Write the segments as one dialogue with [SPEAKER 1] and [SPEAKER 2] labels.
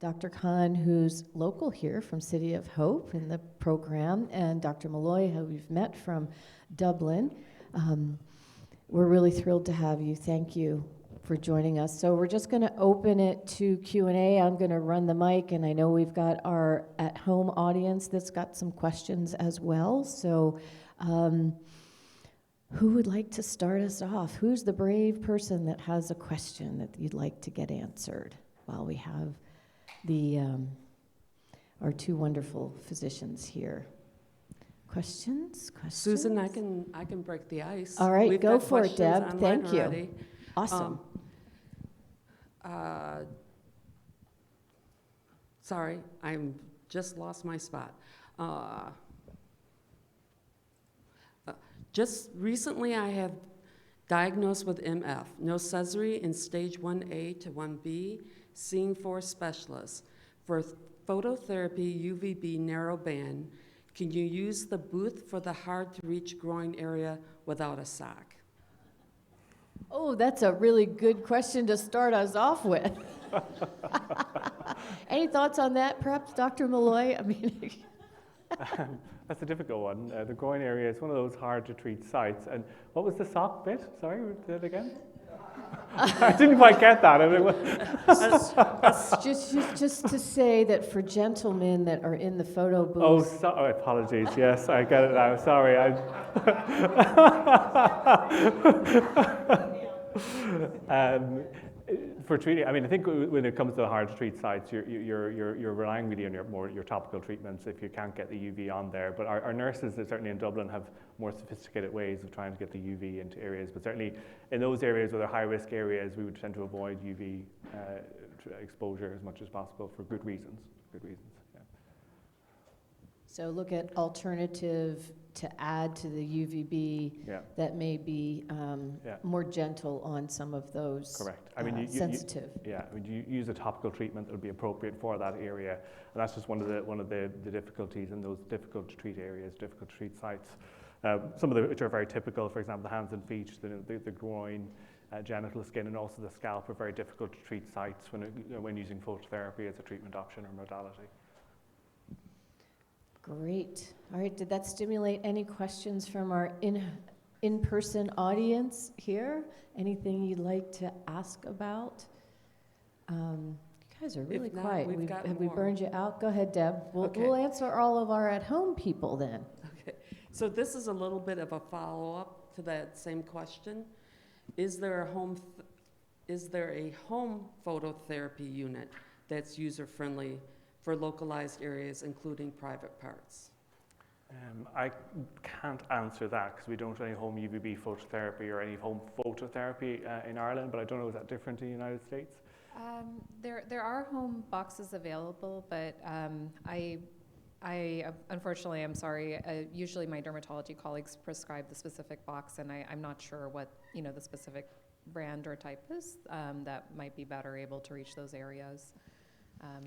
[SPEAKER 1] Dr. Khan, who's local here from City of Hope in the program, and Dr. Molloy, who we've met from Dublin. We're really thrilled to have you. Thank you for joining us. So we're just going to open it to Q&A. I'm going to run the mic, and I know we've got our at-home audience that's got some questions as well. So who would like to start us off? Who's the brave person that has a question that you'd like to get answered while we have the our two wonderful physicians here? Questions?
[SPEAKER 2] Susan, I can break the ice.
[SPEAKER 1] All right,
[SPEAKER 2] We've
[SPEAKER 1] go
[SPEAKER 2] got
[SPEAKER 1] for it, Deb. Thank you.
[SPEAKER 2] Already.
[SPEAKER 1] Awesome.
[SPEAKER 2] Sorry, I'm just lost my spot. Just recently I have diagnosed with MF, no Sezary in stage 1A to 1B, seeing 4 specialists. For phototherapy UVB narrow band, can you use the booth for the hard-to-reach groin area without a sock?
[SPEAKER 1] Oh, that's a really good question to start us off with. Any thoughts on that, perhaps, Dr. Molloy? I mean,
[SPEAKER 3] that's a difficult one. The groin area is one of those hard-to-treat sites. And what was the sock bit? Sorry, say it again. I didn't quite get that. I mean,
[SPEAKER 1] just to say that for gentlemen that are in the photo booth.
[SPEAKER 3] Oh, apologies. Yes, I get it now. Sorry. For treating, I mean, I think when it comes to hard-to-treat sites, you're relying really on your topical treatments if you can't get the UV on there. But our nurses, certainly in Dublin, have more sophisticated ways of trying to get the UV into areas. But certainly in those areas where they're high-risk areas, we would tend to avoid UV exposure as much as possible for good reasons. Yeah.
[SPEAKER 1] So look at alternative to add to the UVB that may be more gentle on some of those.
[SPEAKER 3] Correct. I mean,
[SPEAKER 1] sensitive.
[SPEAKER 3] You use a topical treatment that would be appropriate for that area, and that's just one of the difficulties in those difficult to treat areas, difficult to treat sites. Some of which are very typical. For example, the hands and feet, the groin, genital skin, and also the scalp are very difficult to treat sites when using phototherapy as a treatment option or modality.
[SPEAKER 1] Great. All right, did that stimulate any questions from our in-person audience here? Anything you'd like to ask about? You guys are really quiet. Have we burned you out? Go ahead, Deb. We'll answer all of our at-home people then.
[SPEAKER 2] Okay. So this is a little bit of a follow-up to that same question. Is there a home phototherapy unit that's user-friendly for localized areas, including private parts?
[SPEAKER 3] I can't answer that because we don't do any home UVB phototherapy or any home phototherapy in Ireland, but I don't know, is that different in the United States?
[SPEAKER 4] There are home boxes available, but I unfortunately, I'm sorry, usually my dermatology colleagues prescribe the specific box, and I'm not sure what the specific brand or type is that might be better able to reach those areas.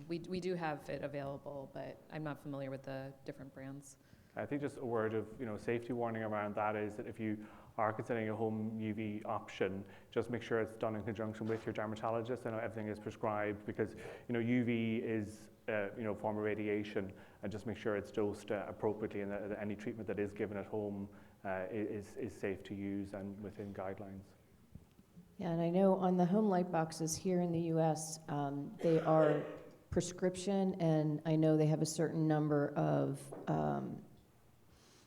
[SPEAKER 4] We do have it available, but I'm not familiar with the different brands.
[SPEAKER 3] I think just a word of safety warning around that is that if you are considering a home UV option, just make sure it's done in conjunction with your dermatologist and everything is prescribed, because UV is a form of radiation, and just make sure it's dosed appropriately, and that any treatment that is given at home is safe to use and within guidelines.
[SPEAKER 1] Yeah, and I know on the home light boxes here in the U.S., they are prescription, and I know they have a certain number of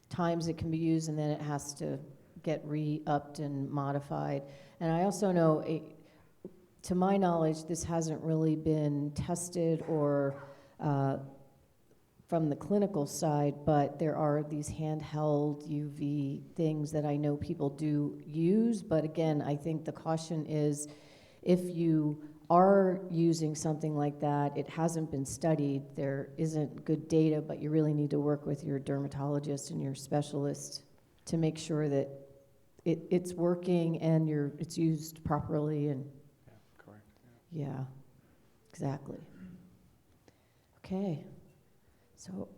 [SPEAKER 1] times it can be used, and then it has to get re-upped and modified. And I also know, to my knowledge, this hasn't really been tested or from the clinical side, but there are these handheld UV things that I know people do use. But again, I think the caution is if you are using something like that, it hasn't been studied, there isn't good data, but you really need to work with your dermatologist and your specialist to make sure that it's working and it's used properly. And
[SPEAKER 3] correct.
[SPEAKER 1] Yeah, exactly. Okay, so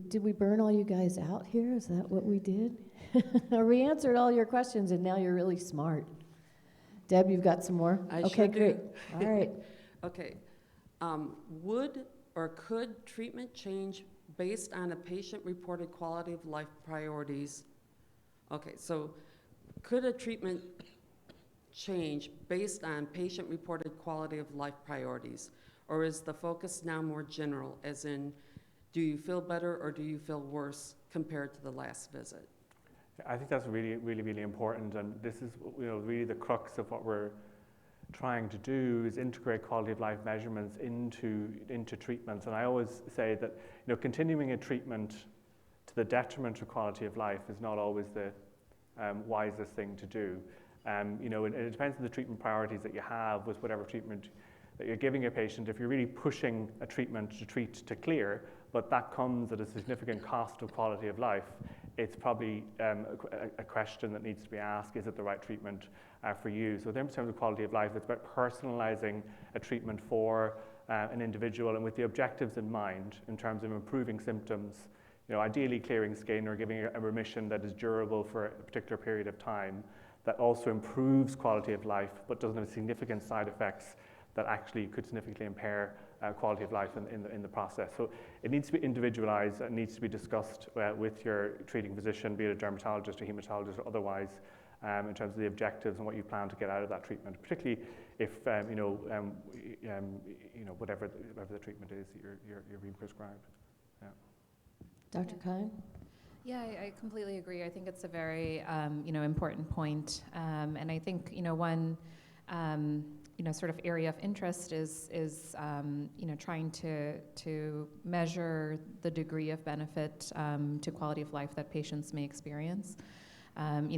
[SPEAKER 1] did we burn all you guys out here? Is that what we did? Or we answered all your questions and now you're really smart? Deb, you've got some more?
[SPEAKER 2] I
[SPEAKER 1] okay,
[SPEAKER 2] sure
[SPEAKER 1] great.
[SPEAKER 2] do.
[SPEAKER 1] All right.
[SPEAKER 2] Okay. Would or could treatment change based on a patient-reported quality of life priorities? Okay, so could a treatment change based on patient-reported quality of life priorities? Or is the focus now more general, as in, do you feel better or do you feel worse compared to the last visit?
[SPEAKER 3] I think that's really, really, really important, and this is, really the crux of what we're trying to do, is integrate quality of life measurements into treatments. And I always say that, continuing a treatment to the detriment of quality of life is not always the wisest thing to do. It depends on the treatment priorities that you have with whatever treatment that you're giving a patient. If you're really pushing a treatment to treat to clear, but that comes at a significant cost of quality of life, it's probably a question that needs to be asked: is it the right treatment for you? So in terms of quality of life, it's about personalizing a treatment for an individual, and with the objectives in mind, in terms of improving symptoms, ideally clearing skin or giving a remission that is durable for a particular period of time, that also improves quality of life but doesn't have significant side effects that actually could significantly impair quality of life in the process. So it needs to be individualized, it needs to be discussed with your treating physician, be it a dermatologist, a hematologist, or otherwise, in terms of the objectives and what you plan to get out of that treatment, particularly if whatever the treatment is that you're being prescribed. Yeah.
[SPEAKER 1] Dr. Kine?
[SPEAKER 4] Yeah, I completely agree. I think it's a very, important point. And I think, one, sort of area of interest is trying to measure the degree of benefit to quality of life that patients may experience.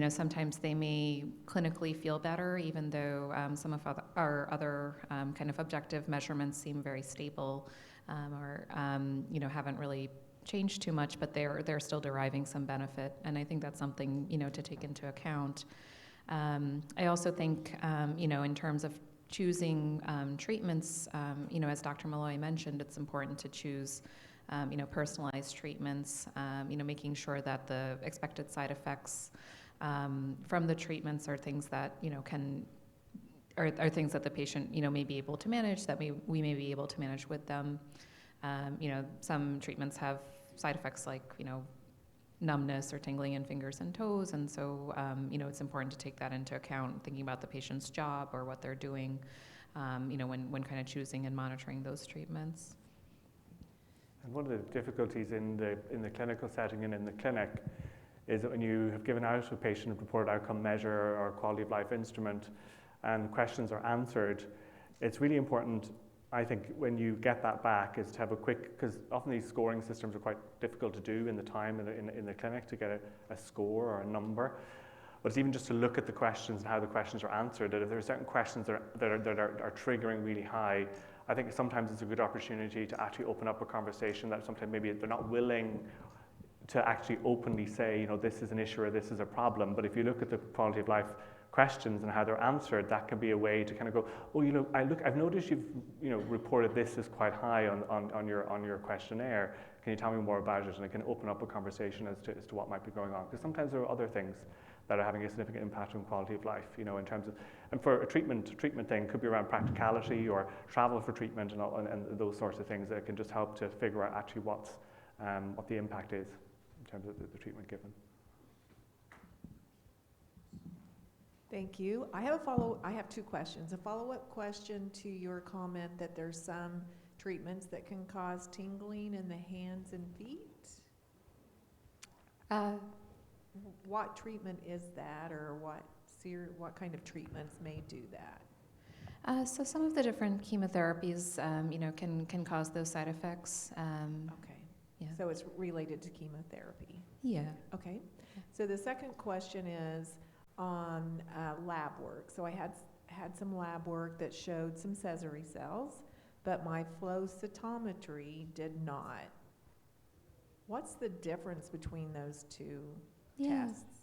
[SPEAKER 4] Sometimes they may clinically feel better, even though some of our other kind of objective measurements seem very stable, or haven't really changed too much, but they're still deriving some benefit, and I think that's something to take into account. I also think in terms of choosing treatments, as Dr. Molloy mentioned, it's important to choose personalized treatments, making sure that the expected side effects from the treatments are things that are things that the patient may be able to manage, that we may be able to manage with them. Some treatments have side effects like numbness or tingling in fingers and toes, and so it's important to take that into account, thinking about the patient's job or what they're doing, when kind of choosing and monitoring those treatments.
[SPEAKER 3] And one of the difficulties in the clinical setting and in the clinic is that when you have given out a patient-reported outcome measure or quality of life instrument and questions are answered, it's really important, I think, when you get that back, is to have a quick, because often these scoring systems are quite difficult to do in the time in the clinic to get a score or a number. But it's even just to look at the questions and how the questions are answered, that if there are certain questions that are triggering really high, I think sometimes it's a good opportunity to actually open up a conversation that sometimes maybe they're not willing to actually openly say, this is an issue or this is a problem. But if you look at the quality of life questions and how they're answered, that can be a way to kind of go, I've noticed you've reported this as quite high on your questionnaire. Can you tell me more about it? And it can open up a conversation as to what might be going on. Because sometimes there are other things that are having a significant impact on quality of life, in terms of, and for a treatment thing could be around practicality or travel for treatment and those sorts of things that can just help to figure out actually what the impact is in terms of the treatment given.
[SPEAKER 5] Thank you. I have two questions. A follow-up question to your comment that there's some treatments that can cause tingling in the hands and feet. What treatment is that, or what kind of treatments may do that?
[SPEAKER 4] So some of the different chemotherapies, can cause those side effects.
[SPEAKER 5] Okay.
[SPEAKER 4] Yeah.
[SPEAKER 5] So it's related to chemotherapy.
[SPEAKER 4] Yeah.
[SPEAKER 5] Okay. So the second question is on lab work. So I had some lab work that showed some Sezary cells, but my flow cytometry did not. What's the difference between those two tests?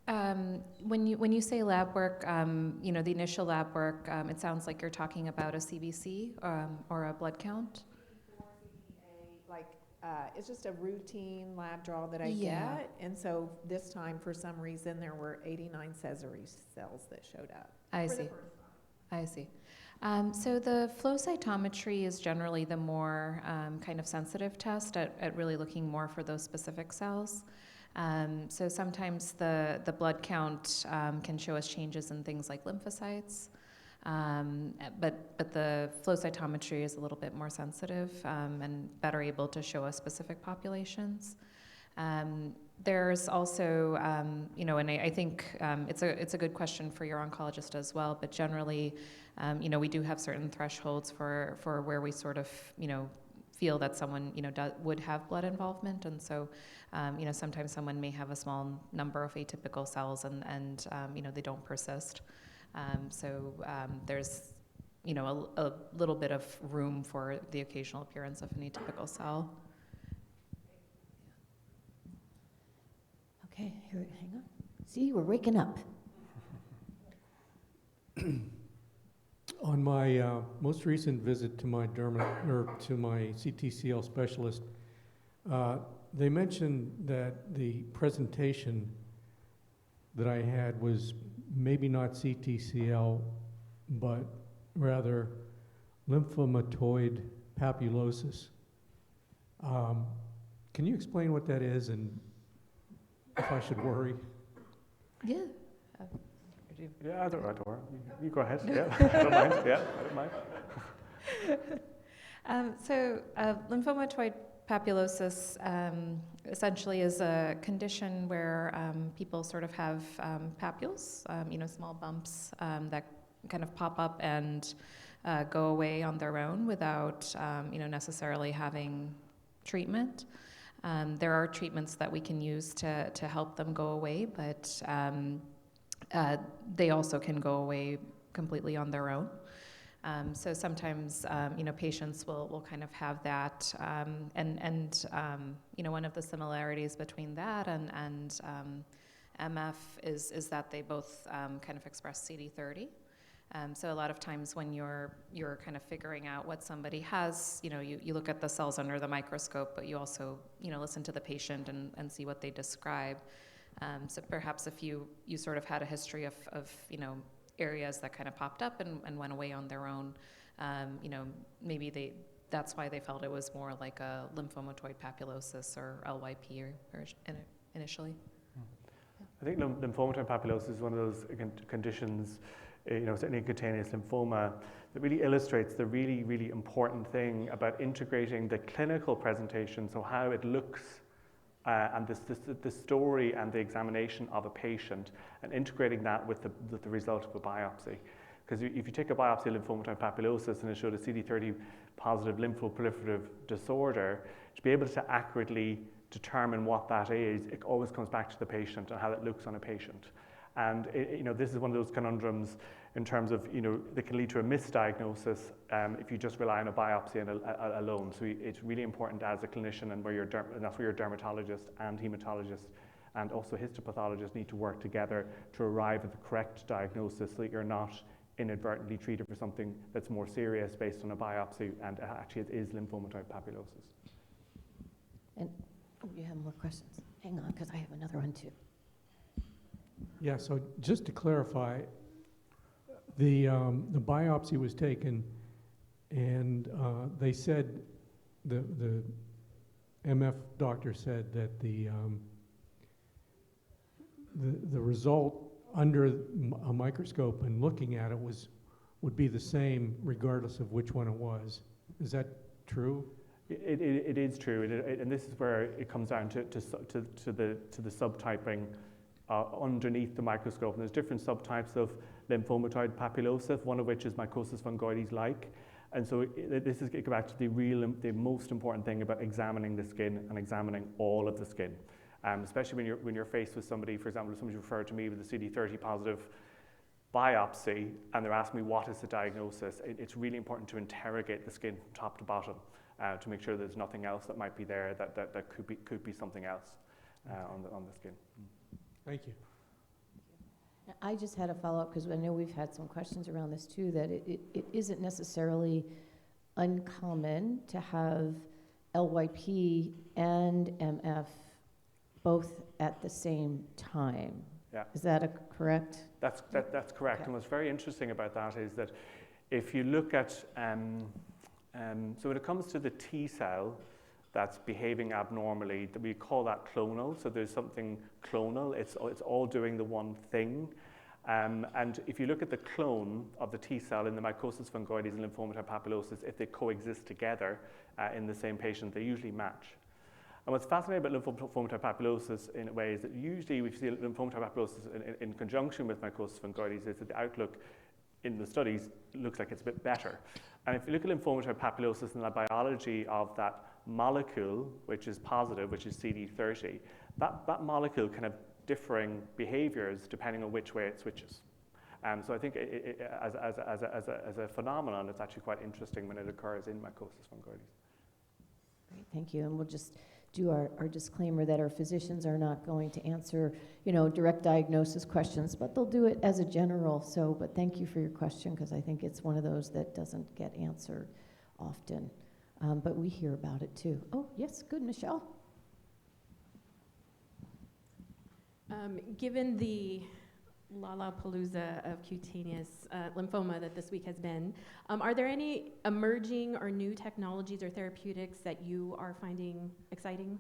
[SPEAKER 4] When you say lab work, the initial lab work, it sounds like you're talking about a CBC or a blood count.
[SPEAKER 5] It's just a routine lab draw that I get, and so this time, for some reason, there were 89 Sezary cells that showed up.
[SPEAKER 4] I see. I see. So the flow cytometry is generally the more kind of sensitive test at really looking more for those specific cells. So sometimes the blood count can show us changes in things like lymphocytes, but the flow cytometry is a little bit more sensitive and better able to show us specific populations. There's also, and I think it's a good question for your oncologist as well, but generally, we do have certain thresholds for where we sort of, feel that someone, would have blood involvement. And so, sometimes someone may have a small number of atypical cells and they don't persist. There's, a little bit of room for the occasional appearance of an atypical cell.
[SPEAKER 1] Okay, here, hang on. See, we're waking up.
[SPEAKER 6] On my most recent visit to my to my CTCL specialist, they mentioned that the presentation that I had was maybe not CTCL, but rather lymphomatoid papulosis. Can you explain what that is and if I should worry?
[SPEAKER 4] Yeah.
[SPEAKER 3] Yeah, I don't worry. You go ahead. Yeah, I don't mind. Yeah, I don't mind.
[SPEAKER 4] Lymphomatoid papulosis essentially is a condition where people sort of have papules, small bumps that kind of pop up and go away on their own without, necessarily having treatment. There are treatments that we can use to help them go away, but they also can go away completely on their own. So sometimes, patients will kind of have that, one of the similarities between that and MF is that they both kind of express CD30. So a lot of times when you're kind of figuring out what somebody has, you look at the cells under the microscope, but you also, listen to the patient and see what they describe. So perhaps if you sort of had a history of areas that kind of popped up and went away on their own, maybe that's why they felt it was more like a lymphomatoid papulosis or LyP initially.
[SPEAKER 3] I think lymphomatoid papulosis is one of those conditions, certainly cutaneous lymphoma, that really illustrates the really, really important thing about integrating the clinical presentation, so how it looks and the story and the examination of a patient, and integrating that with the result of a biopsy. Because if you take a biopsy of lymphomatoid papulosis and it showed a CD30 positive lymphoproliferative disorder, to be able to accurately determine what that is, it always comes back to the patient and how it looks on a patient. And this is one of those conundrums in terms of, they can lead to a misdiagnosis if you just rely on a biopsy alone. So it's really important as a clinician, and that's where your dermatologist and hematologist and also histopathologist need to work together to arrive at the correct diagnosis, so that you're not inadvertently treated for something that's more serious based on a biopsy, and actually it is lymphomatoid papulosis.
[SPEAKER 1] And you have more questions? Hang on, because I have another one too.
[SPEAKER 6] Yeah, so just to clarify, the biopsy was taken, and they said, the MF doctor said that the result under a microscope and looking at it would be the same regardless of which one it was. Is that true?
[SPEAKER 3] It is true, and this is where it comes down to the subtyping underneath the microscope. And there's different subtypes of lymphomatoid papulosis, one of which is mycosis fungoides-like. And so this is go back to the most important thing about examining the skin and examining all of the skin, especially when you're faced with somebody, for example, if somebody referred to me with a CD30 positive biopsy and they're asking me what is the diagnosis, it's really important to interrogate the skin from top to bottom to make sure there's nothing else that might be there that could be something else on the skin.
[SPEAKER 6] Thank you.
[SPEAKER 1] I just had a follow-up because I know we've had some questions around this too, that it isn't necessarily uncommon to have LyP and MF both at the same time.
[SPEAKER 3] Yeah.
[SPEAKER 1] Is that correct?
[SPEAKER 3] That's correct.
[SPEAKER 1] Okay.
[SPEAKER 3] And what's very interesting about that is that if you look at, so when it comes to the T cell that's behaving abnormally, we call that clonal. So there's something clonal. It's all doing the one thing. And if you look at the clone of the T cell in the mycosis, fungoides, and lymphomatoid papulosis, if they coexist together in the same patient, they usually match. And what's fascinating about lymphomatoid papulosis in a way is that usually we see lymphomatoid papulosis in conjunction with mycosis fungoides is that the outlook in the studies looks like it's a bit better. And if you look at lymphomatoid papulosis and the biology of that molecule, which is positive, which is CD30, that molecule can have differing behaviors depending on which way it switches. So I think as a phenomenon, it's actually quite interesting when it occurs in mycosis fungoides.
[SPEAKER 1] Great, thank you. And we'll just do our disclaimer that our physicians are not going to answer, direct diagnosis questions, but they'll do it as a general. So, but thank you for your question, because I think it's one of those that doesn't get answered often. But we hear about it too. Oh, yes, good, Michelle.
[SPEAKER 7] Given the Lollapalooza of cutaneous lymphoma that this week has been, are there any emerging or new technologies or therapeutics that you are finding exciting?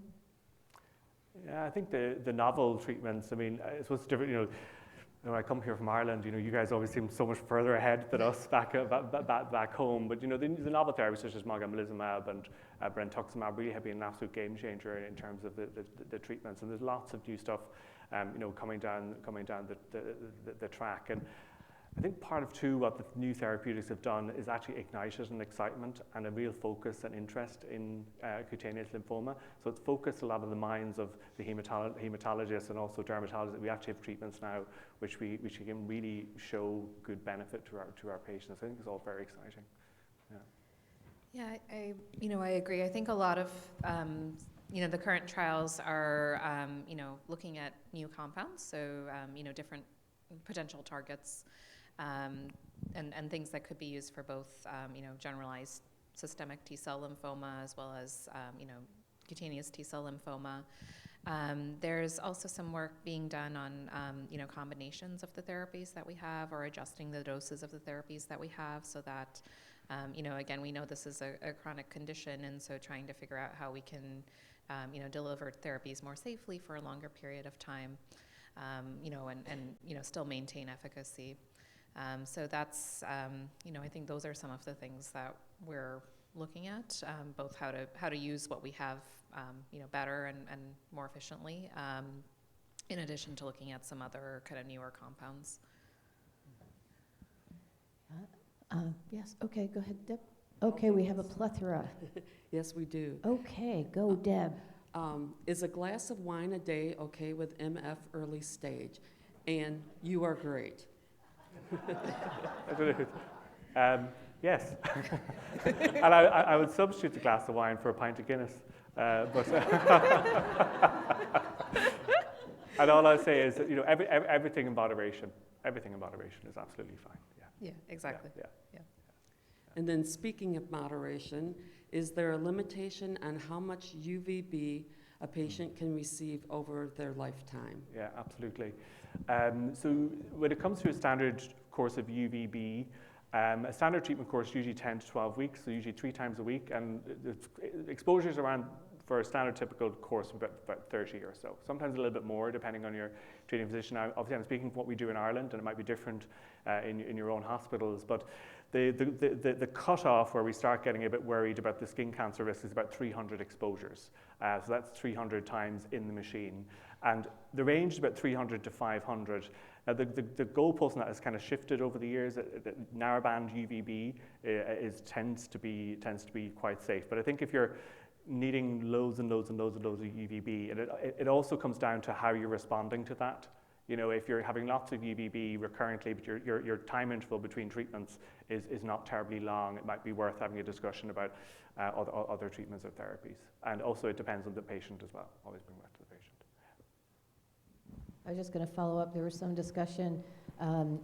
[SPEAKER 3] Yeah, I think the novel treatments, I mean, it's what's different, when I come here from Ireland, you guys always seem so much further ahead than us back home. But, the novel therapies such as marginal and brentuximab really have been an absolute game changer in terms of the treatments. And there's lots of new stuff, coming down the track. And I think part of too what the new therapeutics have done is actually ignited an excitement and a real focus and interest in cutaneous lymphoma. So it's focused a lot of the minds of the hematologists and also dermatologists that we actually have treatments now which can really show good benefit to our patients. I think it's all very exciting.
[SPEAKER 4] Yeah, I agree. I think a lot of the current trials are looking at new compounds, so different potential targets. And things that could be used for both, generalized systemic T-cell lymphoma as well as, cutaneous T-cell lymphoma. There's also some work being done on, combinations of the therapies that we have or adjusting the doses of the therapies that we have so that, again, we know this is a chronic condition, and so trying to figure out how we can, deliver therapies more safely for a longer period of time, and still maintain efficacy. So that's, I think those are some of the things that we're looking at, both how to use what we have, better and more efficiently, in addition to looking at some other kind of newer compounds.
[SPEAKER 1] Yes, okay, go ahead, Deb. Okay, we have a plethora.
[SPEAKER 2] Yes, we do.
[SPEAKER 1] Okay, go, Deb.
[SPEAKER 2] Is a glass of wine a day okay with MF early stage? And you are great.
[SPEAKER 3] Yes. And I would substitute a glass of wine for a pint of Guinness. But and all I'll say is that, everything in moderation. Everything in moderation is absolutely fine.
[SPEAKER 4] Yeah, exactly.
[SPEAKER 3] Yeah.
[SPEAKER 2] And then speaking of moderation, is there a limitation on how much UVB a patient can receive over their lifetime?
[SPEAKER 3] Yeah, absolutely. So when it comes to a standard course of UVB, a standard treatment course usually 10 to 12 weeks, so usually 3 times a week, and the exposures around for a standard typical course of about 30 or so. Sometimes a little bit more depending on your treating physician. Obviously, I'm speaking for what we do in Ireland, and it might be different in your own hospitals, but the cutoff where we start getting a bit worried about the skin cancer risk is about 300 exposures. So that's 300 times in the machine. And the range is about 300 to 500. Now, the goalpost on that has kind of shifted over the years. Narrowband UVB tends to be quite safe. But I think if you're needing loads and loads and loads and loads of UVB, and it also comes down to how you're responding to that. If you're having lots of UVB recurrently, but your time interval between treatments is not terribly long, it might be worth having a discussion about other treatments or therapies. And also it depends on the patient as well. Always bring back to the patient.
[SPEAKER 1] I was just going to follow up. There was some discussion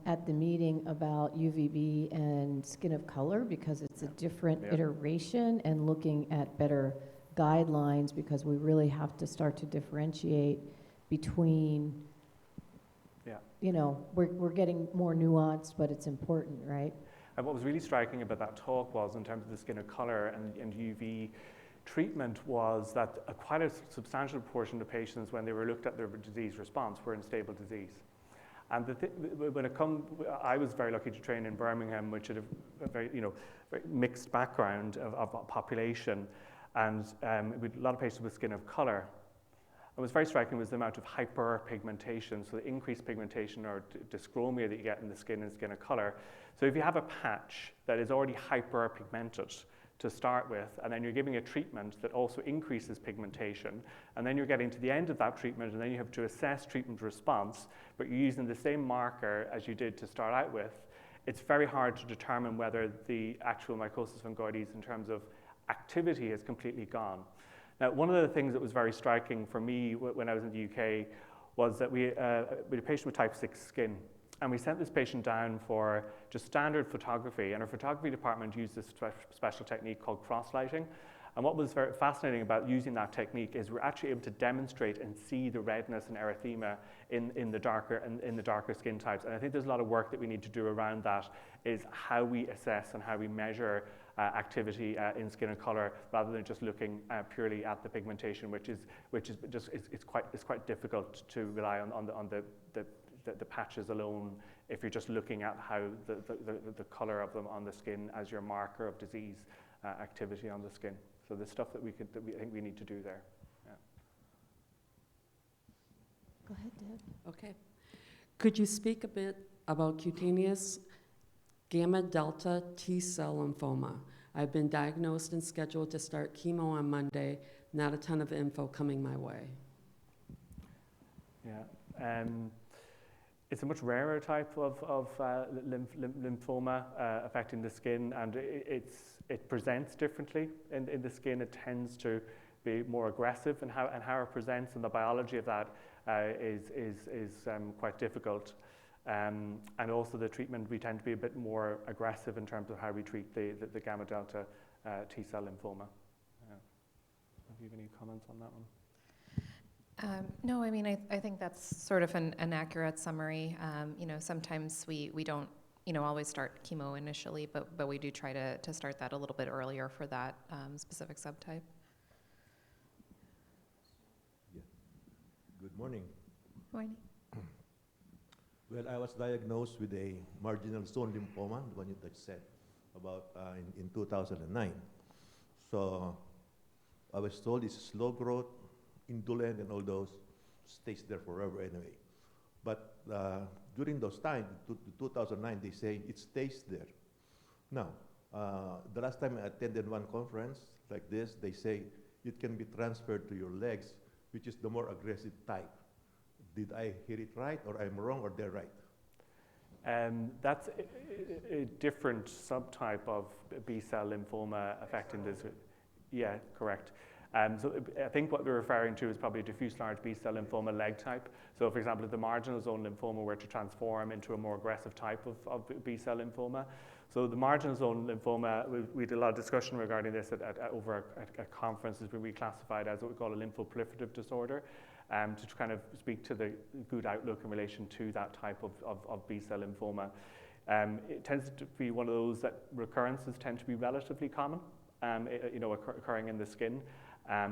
[SPEAKER 1] at the meeting about UVB and skin of color because it's a different iteration, and looking at better guidelines because we really have to start to differentiate between, we're getting more nuanced, but it's important, right?
[SPEAKER 3] And what was really striking about that talk was, in terms of the skin of color and UV treatment, was that quite a substantial proportion of patients, when they were looked at their disease response, were in stable disease. And when it comes, I was very lucky to train in Birmingham, which had a very, very mixed background of population, and with a lot of patients with skin of color. What was very striking was the amount of hyperpigmentation, so the increased pigmentation or dyschromia that you get in the skin and skin of color. So if you have a patch that is already hyperpigmented to start with, and then you're giving a treatment that also increases pigmentation, and then you're getting to the end of that treatment, and then you have to assess treatment response, but you're using the same marker as you did to start out with, it's very hard to determine whether the actual mycosis fungoides in terms of activity has completely gone. Now, one of the things that was very striking for me when I was in the UK was that we had a patient with type 6 skin, and we sent this patient down for just standard photography, and our photography department used this special technique called cross-lighting. And what was very fascinating about using that technique is we're actually able to demonstrate and see the redness and erythema in the darker skin types. And I think there's a lot of work that we need to do around that, is how we assess and how we measure activity in skin and color, rather than just looking purely at the pigmentation, which is just it's quite difficult to rely on the patches alone if you're just looking at how the color of them on the skin as your marker of disease activity on the skin. So there's stuff that we think we need to do there. Yeah.
[SPEAKER 1] Go ahead, Deb.
[SPEAKER 2] Okay. Could you speak a bit about cutaneous gamma delta T-cell lymphoma? I've been diagnosed and scheduled to start chemo on Monday. Not a ton of info coming my way.
[SPEAKER 3] Yeah. It's a much rarer type of lymphoma affecting the skin, and it presents differently in the skin. It tends to be more aggressive, and how it presents, and the biology of that is quite difficult. And also the treatment, we tend to be a bit more aggressive in terms of how we treat the gamma delta T-cell lymphoma. Yeah. Have you any comments on that one?
[SPEAKER 4] No, I mean, I think that's sort of an accurate summary. Sometimes we don't, always start chemo initially, but we do try to start that a little bit earlier for that specific subtype.
[SPEAKER 8] Yeah. Good morning.
[SPEAKER 4] Morning.
[SPEAKER 8] Well, I was diagnosed with a marginal zone lymphoma, the one that you said about in 2009. So I was told it's slow growth, indolent, and all those, stays there forever anyway. But during those times, 2009, they say it stays there. Now, the last time I attended one conference like this, they say it can be transferred to your legs, which is the more aggressive type. Did I hear it right, or I'm wrong, or they're right?
[SPEAKER 3] That's a different subtype of B-cell lymphoma affecting this. Yeah, correct. So I think what we're referring to is probably diffuse large B-cell lymphoma leg type. So for example, if the marginal zone lymphoma were to transform into a more aggressive type of B-cell lymphoma. So the marginal zone lymphoma, we did a lot of discussion regarding this over at conferences, where we classified as what we call a lymphoproliferative disorder, to kind of speak to the good outlook in relation to that type of B-cell lymphoma. It tends to be one of those that recurrences tend to be relatively common, occurring in the skin,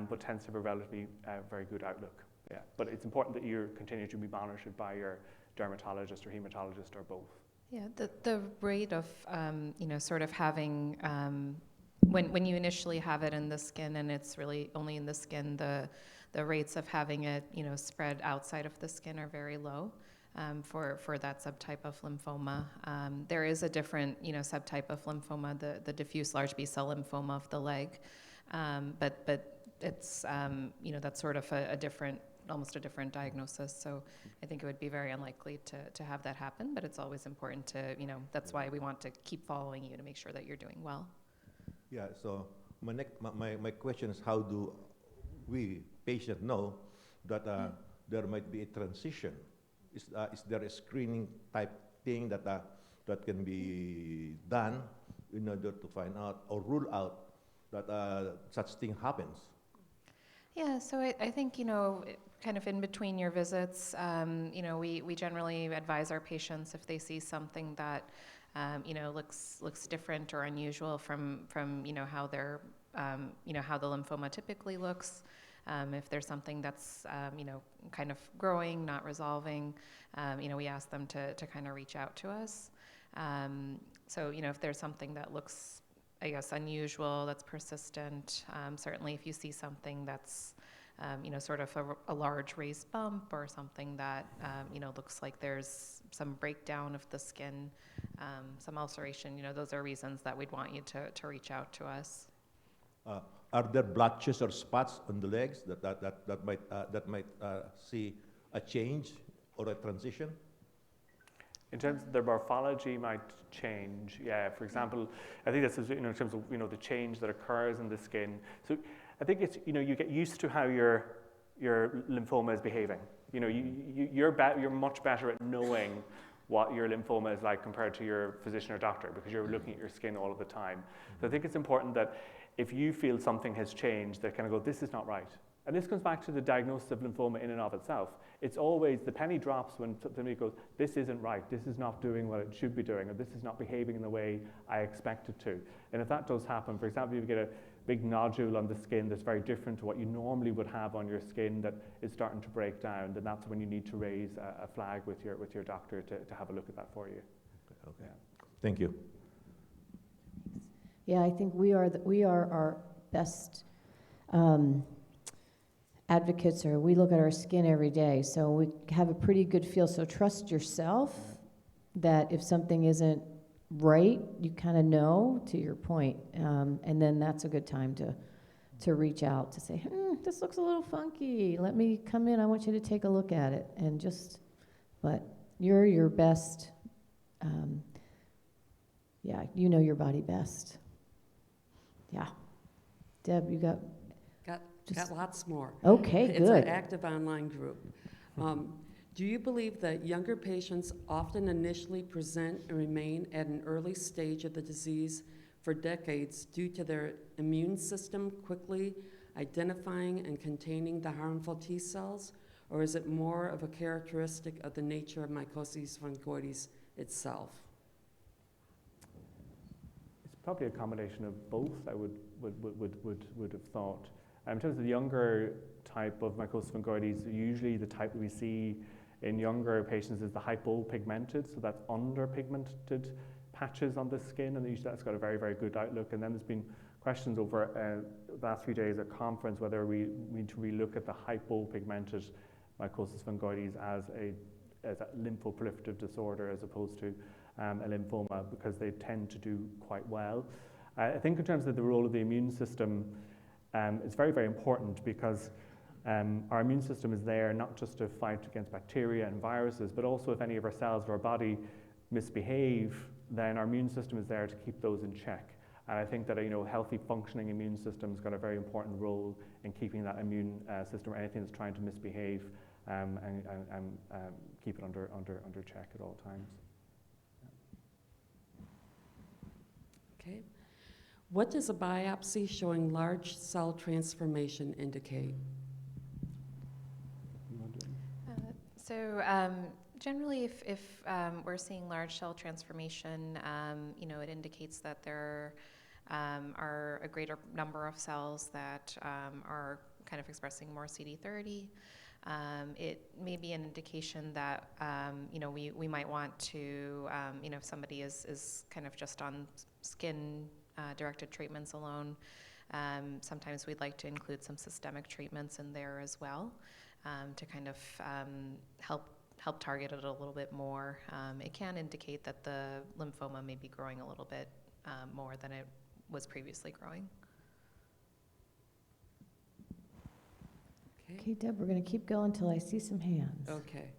[SPEAKER 3] but tends to have a relatively very good outlook. Yeah. But it's important that you continue to be monitored by your dermatologist or hematologist or both.
[SPEAKER 4] Yeah, the rate of, sort of having, when you initially have it in the skin and it's really only in the skin, the rates of having it, spread outside of the skin are very low for that subtype of lymphoma. There is a different, subtype of lymphoma, the diffuse large B-cell lymphoma of the leg, but it's, that's sort of almost a different diagnosis. So I think it would be very unlikely to have that happen, but it's always important to, that's why we want to keep following you to make sure that you're doing well.
[SPEAKER 8] Yeah, so my question is, how do we, patients, know that there might be a transition? Is there a screening type thing that can be done in order to find out or rule out that such thing happens?
[SPEAKER 4] Yeah, so I think, kind of in between your visits, we generally advise our patients if they see something that looks different or unusual from how they're how the lymphoma typically looks. If there's something that's kind of growing, not resolving, we ask them to kind of reach out to us. So if there's something that looks, I guess, unusual, that's persistent, certainly if you see something that's sort of a large raised bump or something that looks like there's some breakdown of the skin, some ulceration, those are reasons that we'd want you to reach out to us.
[SPEAKER 8] Are there blotches or spots on the legs that might see a change or a transition?
[SPEAKER 3] In terms of the morphology might change, yeah. For example, I think this is in terms of the change that occurs in the skin. So I think it's you get used to how your lymphoma is behaving. You're much better at knowing what your lymphoma is like compared to your physician or doctor, because you're looking at your skin all of the time. So I think it's important that if you feel something has changed, that kind of go, this is not right. And this comes back to the diagnosis of lymphoma in and of itself. It's always, the penny drops when somebody goes, this isn't right, this is not doing what it should be doing, or this is not behaving in the way I expect it to. And if that does happen, for example, if you get a big nodule on the skin that's very different to what you normally would have on your skin that is starting to break down, then that's when you need to raise a flag with your doctor to have a look at that for you.
[SPEAKER 8] Okay.
[SPEAKER 3] Yeah.
[SPEAKER 8] Thank you.
[SPEAKER 1] Yeah, I think we are our best advocates, or we look at our skin every day, so we have a pretty good feel. So trust yourself that if something isn't right, you kind of know, to your point, and then that's a good time to reach out to say, this looks a little funky, let me come in, I want you to take a look at it, and but you're your best, you know your body best. Yeah. Deb, you got
[SPEAKER 2] lots more.
[SPEAKER 1] Okay,
[SPEAKER 2] It's
[SPEAKER 1] good.
[SPEAKER 2] an active online group. Do you believe that younger patients often initially present and remain at an early stage of the disease for decades due to their immune system quickly identifying and containing the harmful T cells, or is it more of a characteristic of the nature of mycosis fungoides itself?
[SPEAKER 3] It's probably a combination of both, I would have thought. In terms of the younger type of mycosis fungoides, usually the type we see in younger patients is the hypopigmented, so that's underpigmented patches on the skin, and usually that's got a very, very good outlook. And then there's been questions over the last few days at conference whether we need to relook at the hypopigmented mycosis fungoides as a lymphoproliferative disorder as opposed to a lymphoma, because they tend to do quite well. I think in terms of the role of the immune system, it's very, very important, because our immune system is there not just to fight against bacteria and viruses, but also if any of our cells of our body misbehave, then our immune system is there to keep those in check. And I think that a healthy functioning immune system has got a very important role in keeping that immune system, or anything that's trying to misbehave, and keep it under check at all times.
[SPEAKER 2] Okay. What does a biopsy showing large cell transformation indicate?
[SPEAKER 4] Generally, if we're seeing large cell transformation, it indicates that there are a greater number of cells that are kind of expressing more CD30. It may be an indication that we might want to, if somebody is kind of just on skin directed treatments alone, sometimes we'd like to include some systemic treatments in there as well, to kind of help target it a little bit more. It can indicate that the lymphoma may be growing a little bit more than it was previously growing.
[SPEAKER 1] Okay, Deb, we're going to keep going until I see some hands.
[SPEAKER 2] Okay.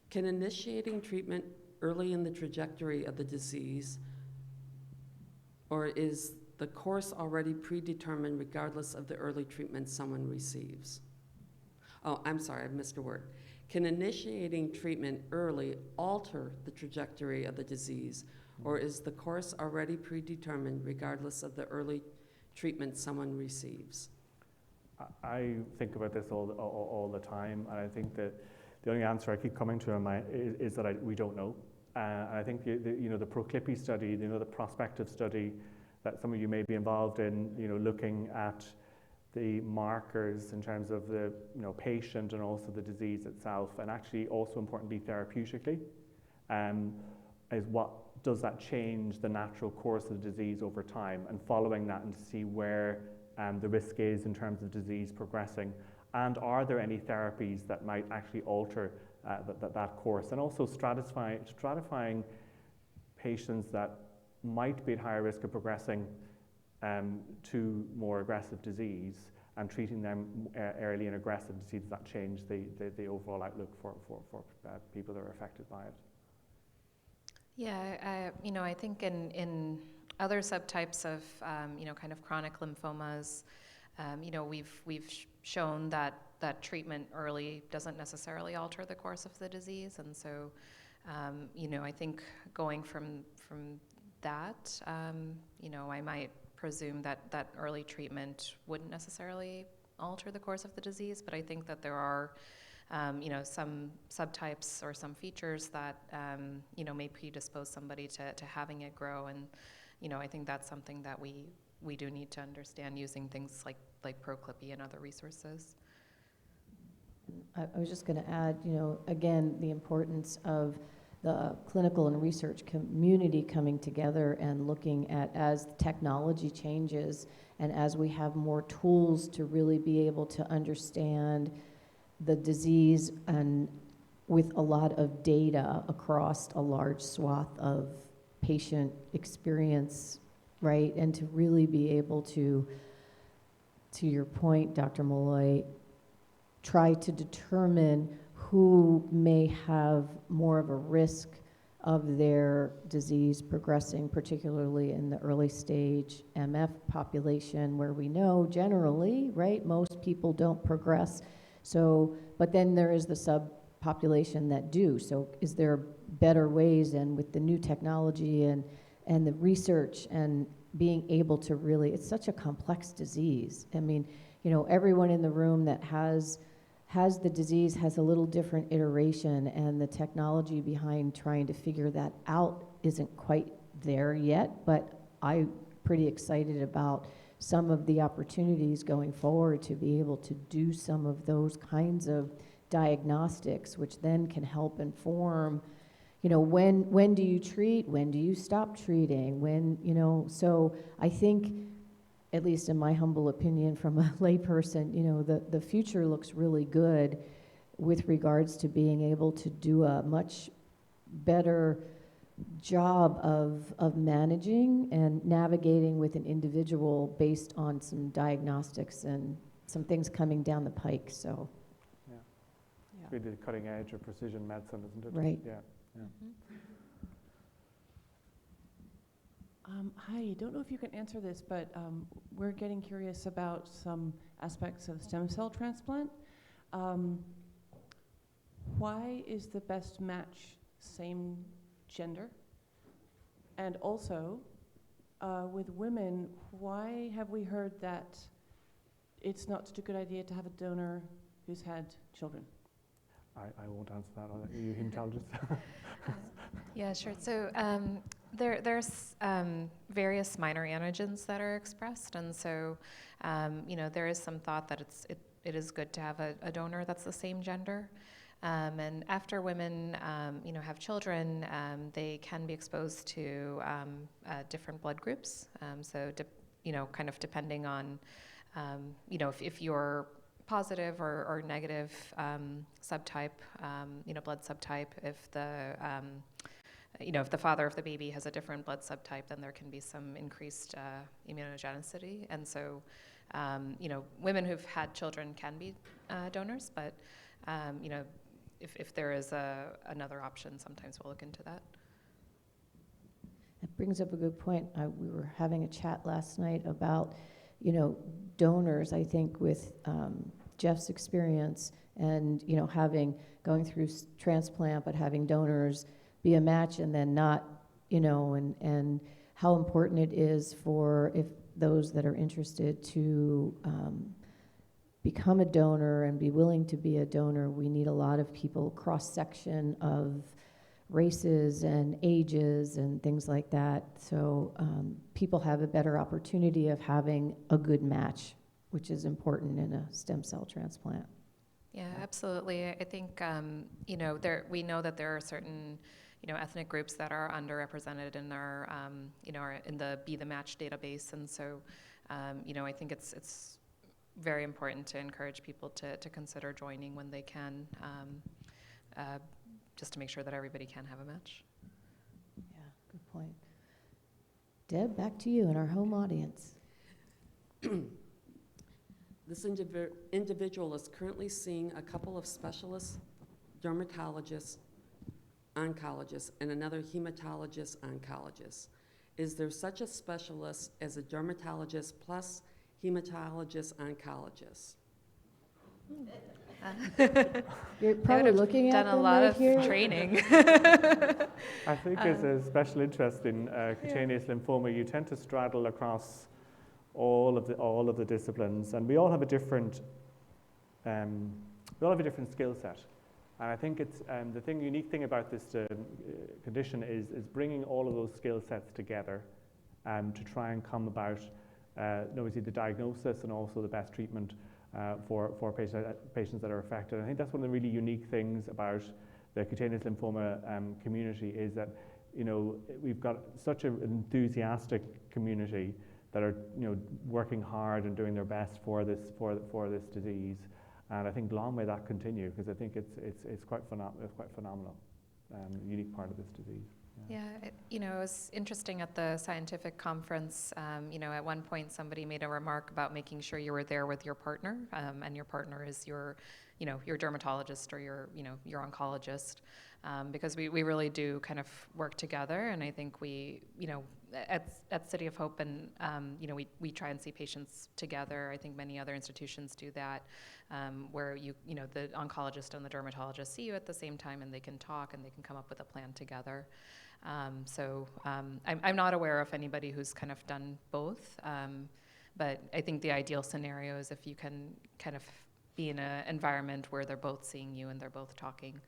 [SPEAKER 2] Can initiating treatment early in the trajectory of the disease, or is the course already predetermined regardless of the early treatment someone receives? Oh, I'm sorry, I missed a word. Can initiating treatment early alter the trajectory of the disease, or is the course already predetermined regardless of the early treatment someone receives?
[SPEAKER 3] I think about this all the time, and I think that the only answer I keep coming to is that we don't know. And I think the ProClippi study, the prospective study that some of you may be involved in, looking at the markers in terms of the patient and also the disease itself, and actually also importantly therapeutically, is what does that change the natural course of the disease over time, and following that and to see where the risk is in terms of disease progressing, and are there any therapies that might actually alter that course, and also stratifying patients that might be at higher risk of progressing to more aggressive disease, and treating them early in aggressive disease that change the overall outlook for people that are affected by it.
[SPEAKER 4] Yeah, I think in other subtypes of, kind of chronic lymphomas, we've shown that treatment early doesn't necessarily alter the course of the disease, and so, I think going from that, I might presume that early treatment wouldn't necessarily alter the course of the disease, but I think that there are, some subtypes or some features that, may predispose somebody to having it grow, and, I think that's something that we do need to understand using things like ProClippi and other resources.
[SPEAKER 1] I was just going to add, again, the importance of the clinical and research community coming together and looking at, as technology changes and as we have more tools to really be able to understand the disease, and with a lot of data across a large swath of patient experience, right? And to really be able to your point, Dr. Molloy, try to determine who may have more of a risk of their disease progressing, particularly in the early stage MF population, where we know generally, right, most people don't progress. So, but then there is the subpopulation that do. So is there better ways, and with the new technology and the research and being able to really, it's such a complex disease. I mean, everyone in the room that has the disease has a little different iteration, and the technology behind trying to figure that out isn't quite there yet, but I'm pretty excited about some of the opportunities going forward to be able to do some of those kinds of diagnostics, which then can help inform, when do you treat, when do you stop treating, so I think, at least in my humble opinion from a layperson, the future looks really good with regards to being able to do a much better job of managing and navigating with an individual based on some diagnostics and some things coming down the pike. So,
[SPEAKER 3] yeah. It's really the cutting edge of precision medicine, isn't it?
[SPEAKER 1] Right.
[SPEAKER 3] Yeah.
[SPEAKER 9] Hi, I don't know if you can answer this, but we're getting curious about some aspects of stem cell transplant. Why is the best match same gender? And also, with women, why have we heard that it's not such a good idea to have a donor who's had children?
[SPEAKER 3] I won't answer that. Are you hematologist?
[SPEAKER 4] Yeah, sure. So there's various minor antigens that are expressed, and so there is some thought that it is good to have a donor that's the same gender. And after women have children, they can be exposed to different blood groups. So kind of depending on if you're positive or negative subtype, blood subtype. If the father of the baby has a different blood subtype, then there can be some increased immunogenicity. And so, women who've had children can be donors, but if there is another option, sometimes we'll look into that.
[SPEAKER 1] That brings up a good point. We were having a chat last night about, donors, I think, with Jeff's experience and, going through transplant, but having donors be a match and then not, and how important it is for those that are interested to become a donor and be willing to be a donor. We need a lot of people, cross-section of races and ages and things like that. So people have a better opportunity of having a good match, which is important in a stem cell transplant.
[SPEAKER 4] Yeah, absolutely. I think, we know that there are certain, ethnic groups that are underrepresented in our, in the Be the Match database. And so, I think it's very important to encourage people to consider joining when they can, just to make sure that everybody can have a match.
[SPEAKER 1] Yeah, good point. Deb, back to you in our home audience.
[SPEAKER 2] This individual is currently seeing a couple of specialists, dermatologists, oncologists, and another hematologist oncologist. Is there such a specialist as a dermatologist plus hematologist oncologist?
[SPEAKER 1] You're probably looking at
[SPEAKER 4] done a
[SPEAKER 1] them
[SPEAKER 4] lot
[SPEAKER 1] right
[SPEAKER 4] of
[SPEAKER 1] here.
[SPEAKER 4] training.
[SPEAKER 3] I think as a special interest in cutaneous lymphoma, you tend to straddle across all of the disciplines, and we all have a different skill set. And I think it's the unique thing about this condition is bringing all of those skill sets together to try and come about obviously the diagnosis and also the best treatment for patients that are affected. I think that's one of the really unique things about the cutaneous lymphoma community is that we've got such an enthusiastic community that are working hard and doing their best for this disease, and I think long may that continue because I think it's quite phenomenal, unique part of this disease.
[SPEAKER 4] Yeah, it was interesting at the scientific conference. At one point somebody made a remark about making sure you were there with your partner, and your partner is your dermatologist or your oncologist, because we really do kind of work together. And I think we, at City of Hope, and we try and see patients together. I think many other institutions do that, where the oncologist and the dermatologist see you at the same time, and they can talk and they can come up with a plan together. I'm not aware of anybody who's kind of done both, but I think the ideal scenario is if you can kind of be in an environment where they're both seeing you and they're both talking,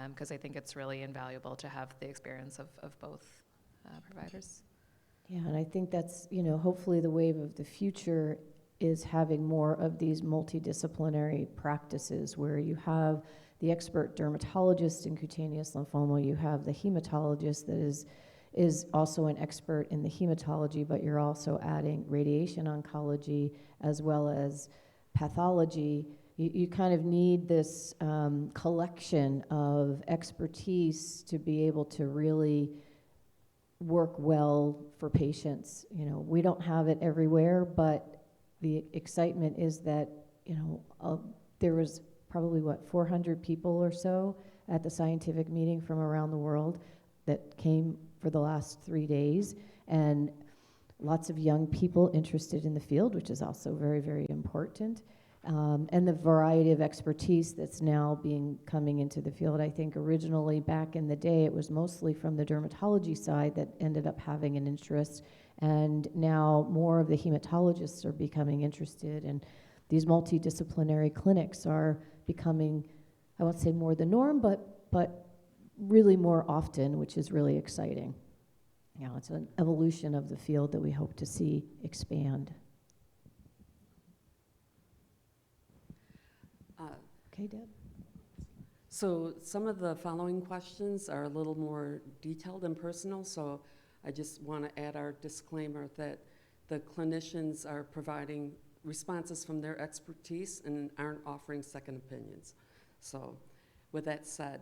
[SPEAKER 4] because I think it's really invaluable to have the experience of both providers.
[SPEAKER 1] Yeah, and I think that's, hopefully the wave of the future is having more of these multidisciplinary practices where you have the expert dermatologist in cutaneous lymphoma, you have the hematologist that is also an expert in the hematology, but you're also adding radiation oncology as well as pathology. You kind of need this collection of expertise to be able to really work well for patients. We don't have it everywhere, but the excitement is that, there was probably 400 people or so at the scientific meeting from around the world that came for the last 3 days, and lots of young people interested in the field, which is also very, very important. And the variety of expertise that's now coming into the field. I think originally back in the day, it was mostly from the dermatology side that ended up having an interest, and now more of the hematologists are becoming interested, and these multidisciplinary clinics are becoming, I won't say more the norm, but really more often, which is really exciting. It's an evolution of the field that we hope to see expand. Okay, Deb.
[SPEAKER 2] So some of the following questions are a little more detailed and personal, so I just want to add our disclaimer that the clinicians are providing responses from their expertise and aren't offering second opinions. So with that said,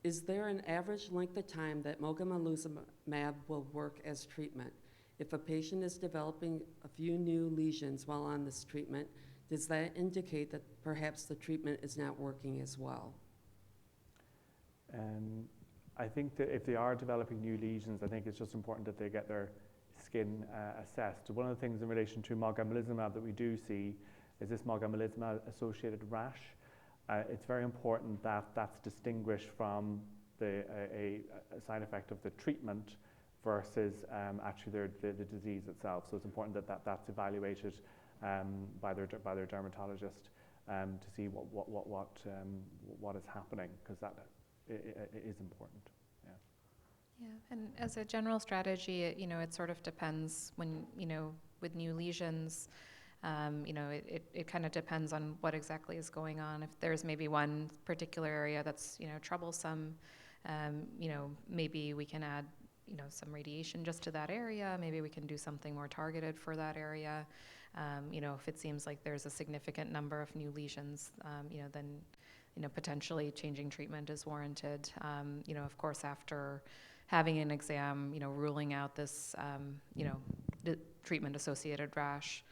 [SPEAKER 2] is there an average length of time that mogamulizumab will work as treatment? If a patient is developing a few new lesions while on this treatment, does that indicate that perhaps the treatment is not working as well?
[SPEAKER 3] I think that if they are developing new lesions, I think it's just important that they get their skin assessed. One of the things in relation to mogamulizumab that we do see is this mogamulizumab-associated rash. It's very important that that's distinguished from a side effect of the treatment versus actually the disease itself. So it's important that that's evaluated by their dermatologist to see what is happening, because that is important.
[SPEAKER 4] Yeah, and as a general strategy, it sort of depends when, with new lesions, it kind of depends on what exactly is going on. If there's maybe one particular area that's, troublesome, maybe we can add, some radiation just to that area. Maybe we can do something more targeted for that area. If it seems like there's a significant number of new lesions, then, potentially changing treatment is warranted. Of course, after having an exam, ruling out this, treatment-associated rash.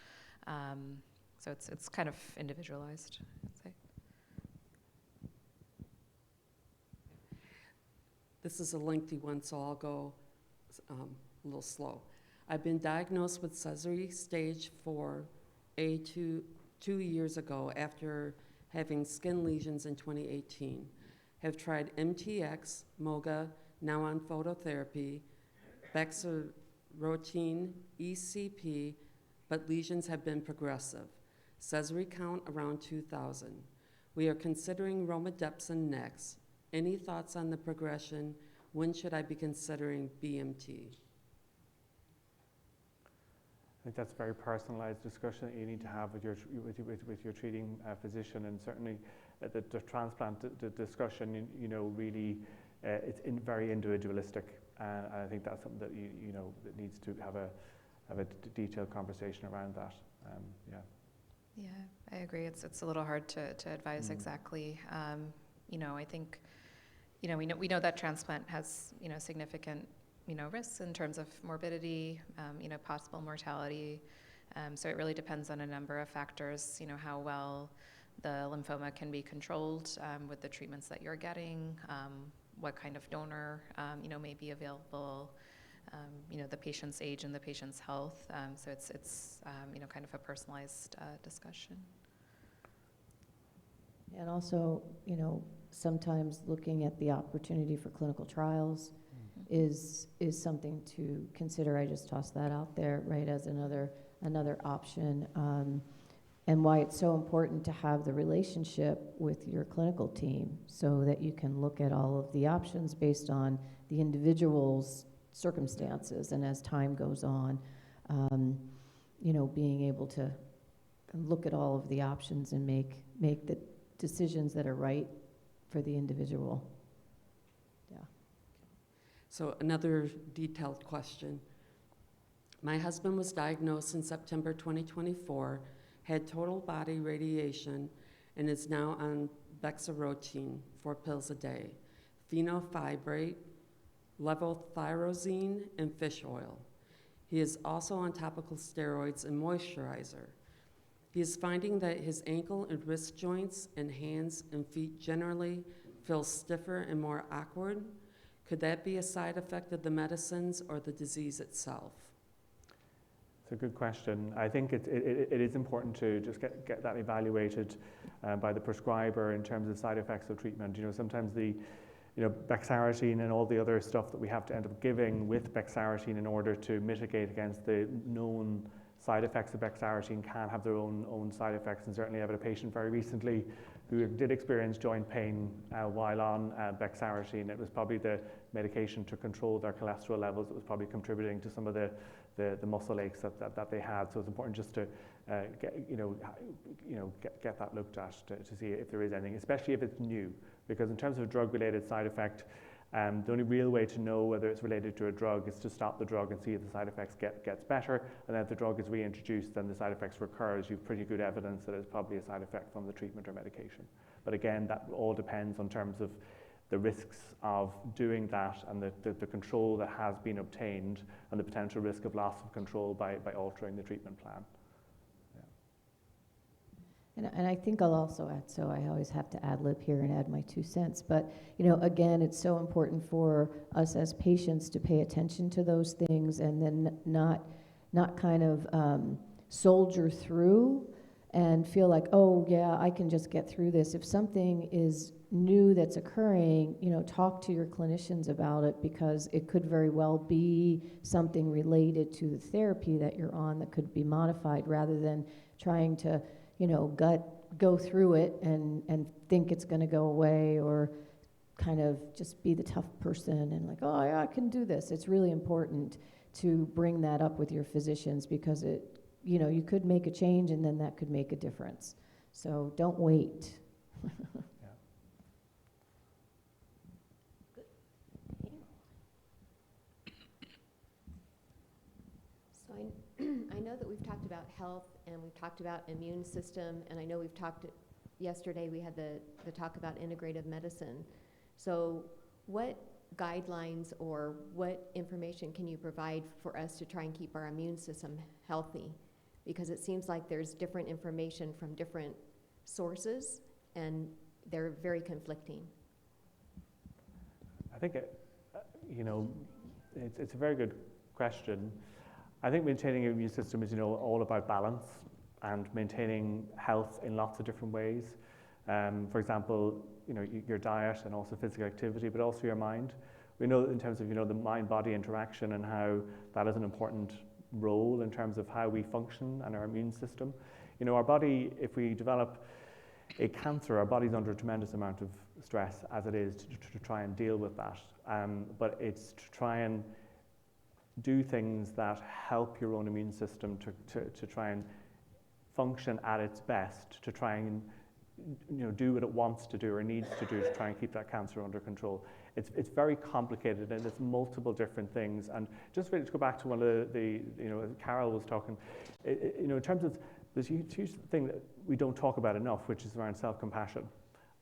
[SPEAKER 4] So it's kind of individualized, I'd say.
[SPEAKER 2] This is a lengthy one, so I'll go a little slow. I've been diagnosed with Sezary stage 4A 2 years ago after having skin lesions in 2018. Have tried MTX, MOGA, now on phototherapy, bexarotene, ECP, but lesions have been progressive. Sezary count around 2,000. We are considering romidepsin next. Any thoughts on the progression? When should I be considering BMT?
[SPEAKER 3] I think that's a very personalized discussion that you need to have with your treating physician, and certainly the transplant discussion, really it's very individualistic, and I think that's something that that needs to have a detailed conversation around that.
[SPEAKER 4] Yeah, I agree. It's a little hard to advise exactly. I think we know that transplant has significant risks in terms of morbidity, possible mortality. So it really depends on a number of factors. How well the lymphoma can be controlled with the treatments that you're getting, what kind of donor may be available, the patient's age and the patient's health. So it's kind of a personalized discussion.
[SPEAKER 1] And also, sometimes looking at the opportunity for clinical trials is something to consider. I just tossed that out there, right, as another option. And why it's so important to have the relationship with your clinical team so that you can look at all of the options based on the individual's circumstances, and as time goes on, being able to look at all of the options and make the decisions that are right for the individual. Yeah.
[SPEAKER 2] So another detailed question. My husband was diagnosed in September 2024, had total body radiation, and is now on bexarotene, 4 pills a day, fenofibrate, levothyroxine, and fish oil. He is also on topical steroids and moisturizer. He is finding that his ankle and wrist joints and hands and feet generally feel stiffer and more awkward. Could that be a side effect of the medicines or the disease itself?
[SPEAKER 3] It's a good question. I think it is important to just get that evaluated by the prescriber in terms of side effects of treatment. Sometimes the bexarotene and all the other stuff that we have to end up giving with bexarotene in order to mitigate against the known side effects of bexarotene can have their own side effects. And certainly I had a patient very recently who did experience joint pain while on bexarotene. It was probably the medication to control their cholesterol levels that was probably contributing to some of the muscle aches that they had. So it's important just to get that looked at to see if there is anything, especially if it's new. Because in terms of drug-related side effect, the only real way to know whether it's related to a drug is to stop the drug and see if the side effects gets better, and then if the drug is reintroduced, then the side effects recurs. You have pretty good evidence that it's probably a side effect from the treatment or medication. But again, that all depends on terms of the risks of doing that and the control that has been obtained and the potential risk of loss of control by altering the treatment plan.
[SPEAKER 1] And I think I'll also add, so I always have to ad-lib here and add my 2 cents, but again, it's so important for us as patients to pay attention to those things and then not kind of soldier through and feel like, oh yeah, I can just get through this. If something is new that's occurring, talk to your clinicians about it, because it could very well be something related to the therapy that you're on that could be modified, rather than trying to go through it and think it's going to go away, or kind of just be the tough person and like, oh, yeah, I can do this. It's really important to bring that up with your physicians because it, you know, you could make a change and then that could make a difference. So don't wait.
[SPEAKER 10] So I know that we've talked about health and we've talked about immune system, and I know we've talked, yesterday we had the talk about integrative medicine. So what guidelines or what information can you provide for us to try and keep our immune system healthy? Because it seems like there's different information from different sources and they're very conflicting.
[SPEAKER 3] I think, it's a very good question. I think maintaining an immune system is, all about balance and maintaining health in lots of different ways. For example, your diet and also physical activity, but also your mind. We know that in terms of, the mind-body interaction and how that is an important role in terms of how we function and our immune system. Our body, if we develop a cancer, our body's under a tremendous amount of stress as it is to try and deal with that. But it's to try and do things that help your own immune system to try and function at its best, to try and do what it wants to do or needs to do to try and keep that cancer under control. It's very complicated and it's multiple different things. And just really to go back to one of the Carol was talking, in terms of this huge thing that we don't talk about enough, which is around self-compassion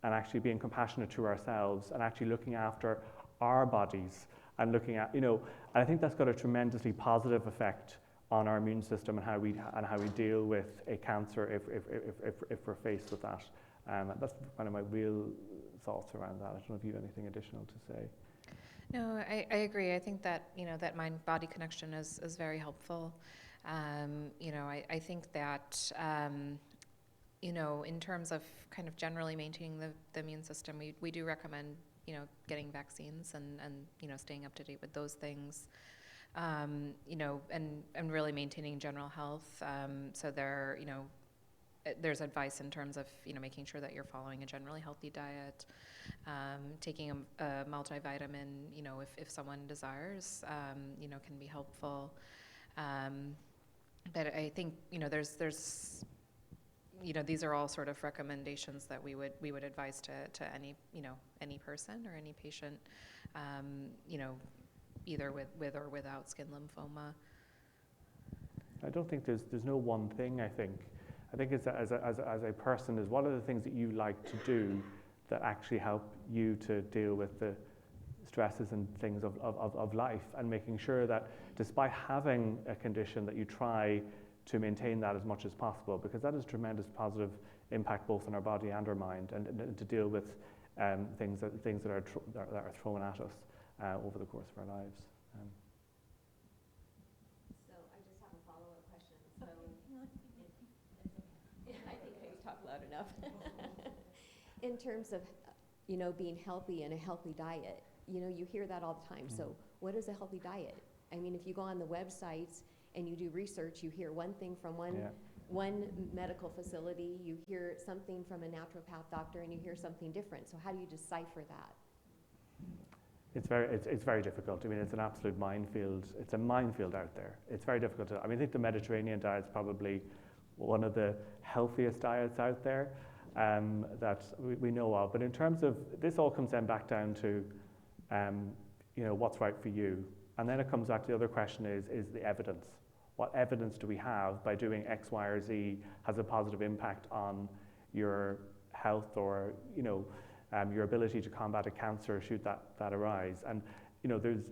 [SPEAKER 3] and actually being compassionate to ourselves and actually looking after our bodies and looking at, and I think that's got a tremendously positive effect on our immune system and how we deal with a cancer if we're faced with that. That's kind of my real thoughts around that. I don't know if you have anything additional to say.
[SPEAKER 4] No, I agree. I think that, that mind-body connection is very helpful. I think that, in terms of kind of generally maintaining the immune system, we do recommend, getting vaccines and staying up to date with those things, and really maintaining general health. So there's advice in terms of, making sure that you're following a generally healthy diet, taking a multivitamin, if someone desires, can be helpful. But I think, there's these are all sort of recommendations that we would advise to any person or any patient, either with or without skin lymphoma.
[SPEAKER 3] I don't think there's no one thing. I think it's as a person is what are the things that you like to do that actually help you to deal with the stresses and things of life, and making sure that despite having a condition that you try to maintain that as much as possible, because that has tremendous positive impact both on our body and our mind, and to deal with things that are thrown at us over the course of our lives.
[SPEAKER 10] So I just have a follow-up question. So I think I talk loud enough. In terms of being healthy and a healthy diet, you hear that all the time. So what is a healthy diet? I mean, if you go on the websites and you do research, you hear one thing from one medical facility, you hear something from a naturopath doctor, and you hear something different. So how do you decipher that?
[SPEAKER 3] It's very difficult. I mean, it's an absolute minefield. It's a minefield out there. It's very difficult to. I mean, I think the Mediterranean diet is probably one of the healthiest diets out there that we know of. But in terms of this, all comes then back down to what's right for you. And then it comes back to the other question is the evidence. What evidence do we have by doing X, Y, or Z has a positive impact on your health or, your ability to combat a cancer should that arise. And, there's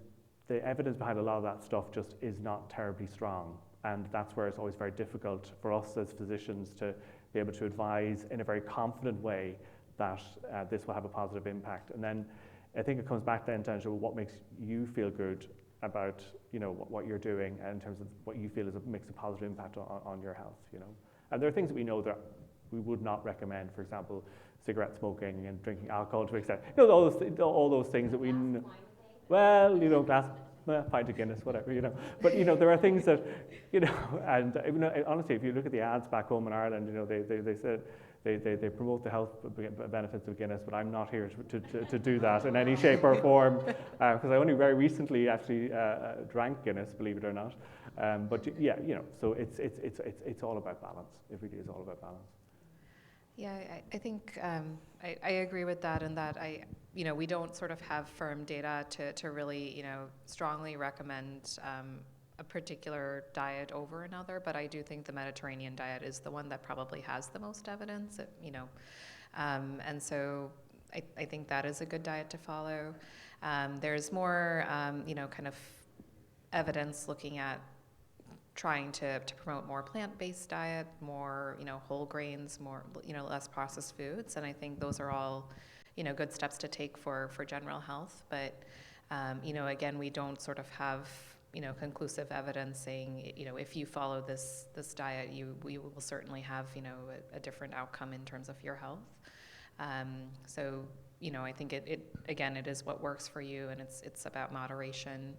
[SPEAKER 3] the evidence behind a lot of that stuff just is not terribly strong. And that's where it's always very difficult for us as physicians to be able to advise in a very confident way that this will have a positive impact. And then I think it comes back then down to what makes you feel good about what you're doing in terms of what you feel makes a positive impact on your health. And there are things that we know that we would not recommend. For example, cigarette smoking and drinking alcohol to extent. All those things that we know. Well, glass. pint of Guinness, whatever, you know. But, you know, there are things that, you know, and honestly, if you look at the ads back home in Ireland, you know, they said, they promote the health benefits of Guinness, but I'm not here to do that in any shape or form, because I only very recently actually drank Guinness, believe it or not. But yeah, you know, so it's all about balance. It really is all about balance.
[SPEAKER 4] Yeah, I think I agree with that, and that we don't sort of have firm data to really, strongly recommend a particular diet over another, but I do think the Mediterranean diet is the one that probably has the most evidence, and so I think that is a good diet to follow. There's more, kind of evidence looking at trying to promote more plant-based diet, more, whole grains, more, less processed foods. And I think those are all, good steps to take for general health. But, again, we don't sort of have, conclusive evidence saying, if you follow this diet, you will certainly have, a different outcome in terms of your health. So, I think it is what works for you, and it's about moderation.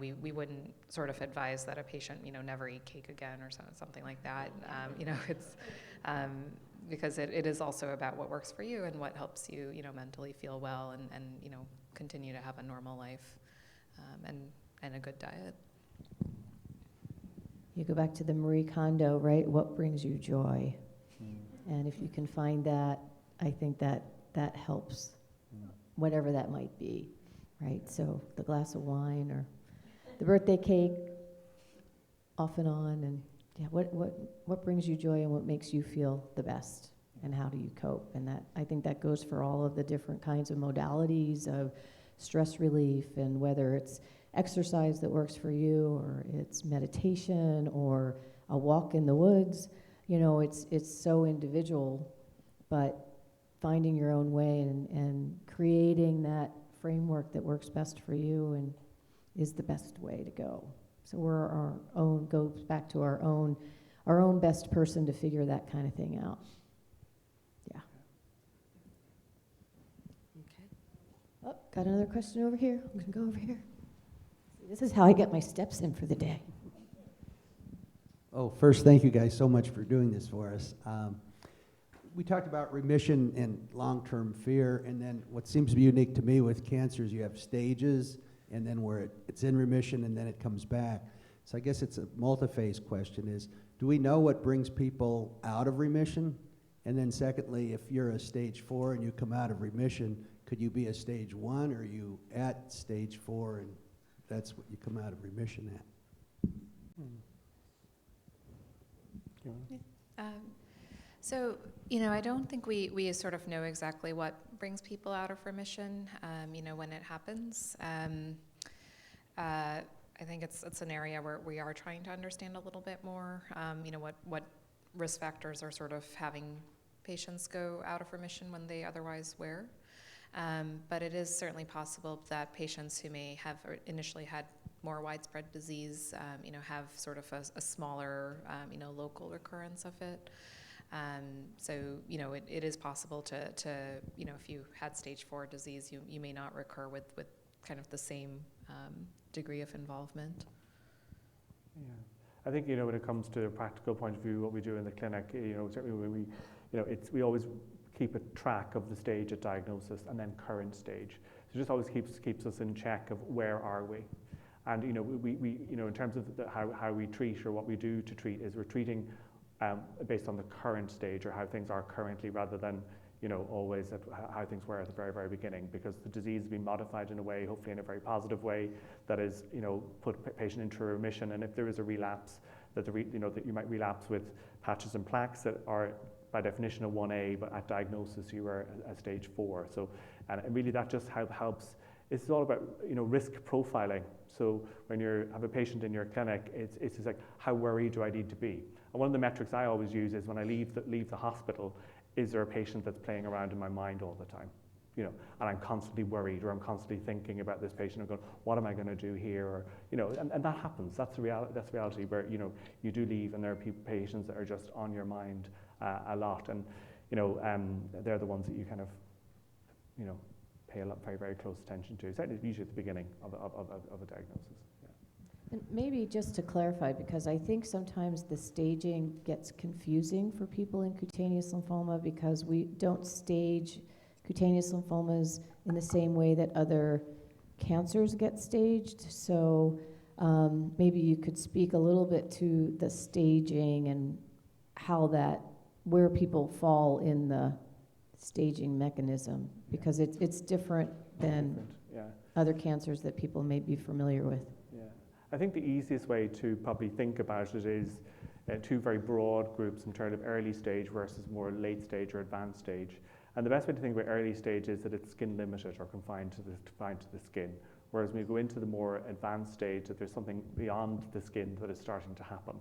[SPEAKER 4] We wouldn't sort of advise that a patient, never eat cake again or something like that. It's because it is also about what works for you and what helps you, mentally feel well and continue to have a normal life and a good diet.
[SPEAKER 1] You go back to the Marie Kondo, right? What brings you joy? And if you can find that, I think that helps, whatever that might be. Right, so the glass of wine or the birthday cake, off and on, and yeah, what brings you joy and what makes you feel the best, and how do you cope? And that, I think that goes for all of the different kinds of modalities of stress relief, and whether it's exercise that works for you, or it's meditation, or a walk in the woods. It's so individual, but finding your own way and creating that framework that works best for you and is the best way to go. So we're our own, goes back to our own best person to figure that kind of thing out. Yeah.
[SPEAKER 2] Okay.
[SPEAKER 1] Oh, got another question over here. I'm gonna go over here. This is how I get my steps in for the day.
[SPEAKER 11] Oh, first, thank you guys so much for doing this for us. We talked about remission and long-term fear, and then what seems to be unique to me with cancer is you have stages, and then where it's in remission, and then it comes back. So I guess it's a multi-phase question is, do we know what brings people out of remission? And then secondly, if you're a stage 4 and you come out of remission, could you be a stage 1, or are you at stage 4 and that's what you come out of remission at?
[SPEAKER 4] So, I don't think we sort of know exactly what brings people out of remission, when it happens. I think it's an area where we are trying to understand a little bit more, what risk factors are sort of having patients go out of remission when they otherwise were. But it is certainly possible that patients who may have initially had more widespread disease, have sort of a smaller, local recurrence of it. So, it is possible to if you had stage 4 disease, you may not recur with kind of the same degree of involvement.
[SPEAKER 3] Yeah, I think, when it comes to a practical point of view, what we do in the clinic, certainly when we always keep a track of the stage at diagnosis and then current stage. So it just always keeps us in check of where are we. And, we in terms of how we treat or what we do to treat is we're treating based on the current stage or how things are currently, rather than always at how things were at the very, very beginning, because the disease has been modified in a way, hopefully in a very positive way, that is put patient into remission. And if there is a relapse, that that you might relapse with patches and plaques that are by definition a 1A, but at diagnosis you were at stage 4. So, and really that just helps. It's all about risk profiling. So when you have a patient in your clinic, it's just like, how worried do I need to be? And one of the metrics I always use is when I leave the hospital, is there a patient that's playing around in my mind all the time? And I'm constantly worried, or I'm constantly thinking about this patient. I'm going, what am I going to do here? Or and that happens. That's the reality where you do leave, and there are patients that are just on your mind a lot, and they're the ones that you kind of pay very, very close attention to. Certainly usually at the beginning of a diagnosis. Yeah.
[SPEAKER 1] And maybe just to clarify, because I think sometimes the staging gets confusing for people in cutaneous lymphoma because we don't stage cutaneous lymphomas in the same way that other cancers get staged. So maybe you could speak a little bit to the staging and how where people fall in the staging mechanism, because it's different than other cancers that people may be familiar with.
[SPEAKER 3] Yeah, I think the easiest way to probably think about it is two very broad groups in terms of early stage versus more late stage or advanced stage. And the best way to think about early stage is that it's skin limited or confined to the skin. Whereas when you go into the more advanced stage, that there's something beyond the skin that is starting to happen.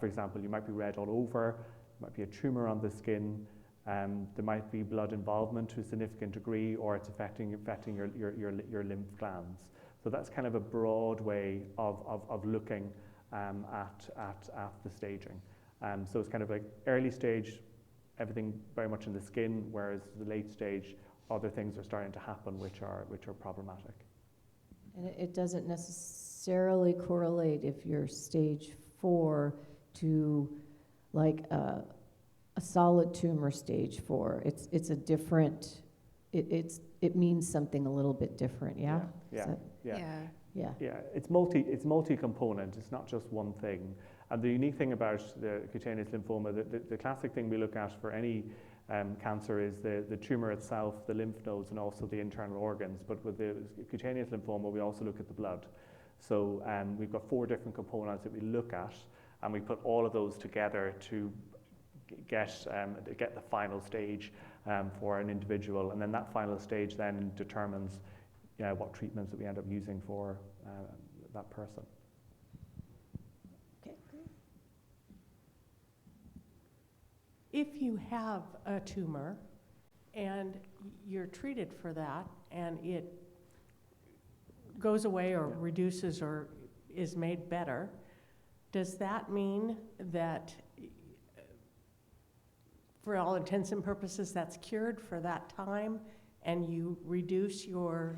[SPEAKER 3] For example, you might be red all over, there might be a tumor on the skin, there might be blood involvement to a significant degree, or it's affecting your lymph glands. So that's kind of a broad way of looking at the staging. So it's kind of like early stage, everything very much in the skin, whereas the late stage, other things are starting to happen which are problematic.
[SPEAKER 1] And it doesn't necessarily correlate if you're stage 4 to like a solid tumor stage 4. It's a different. It means something a little bit different. Yeah.
[SPEAKER 3] Yeah. It's multi-component. It's not just one thing. And the unique thing about the cutaneous lymphoma, the classic thing we look at for any cancer is the tumor itself, the lymph nodes, and also the internal organs. But with the cutaneous lymphoma, we also look at the blood. So we've got 4 different components that we look at, and we put all of those together to get the final stage for an individual. And then that final stage then determines what treatments that we end up using for that person.
[SPEAKER 1] Okay, great.
[SPEAKER 12] If you have a tumor and you're treated for that and it goes away or reduces or is made better, does that mean that for all intents and purposes that's cured for that time and you reduce you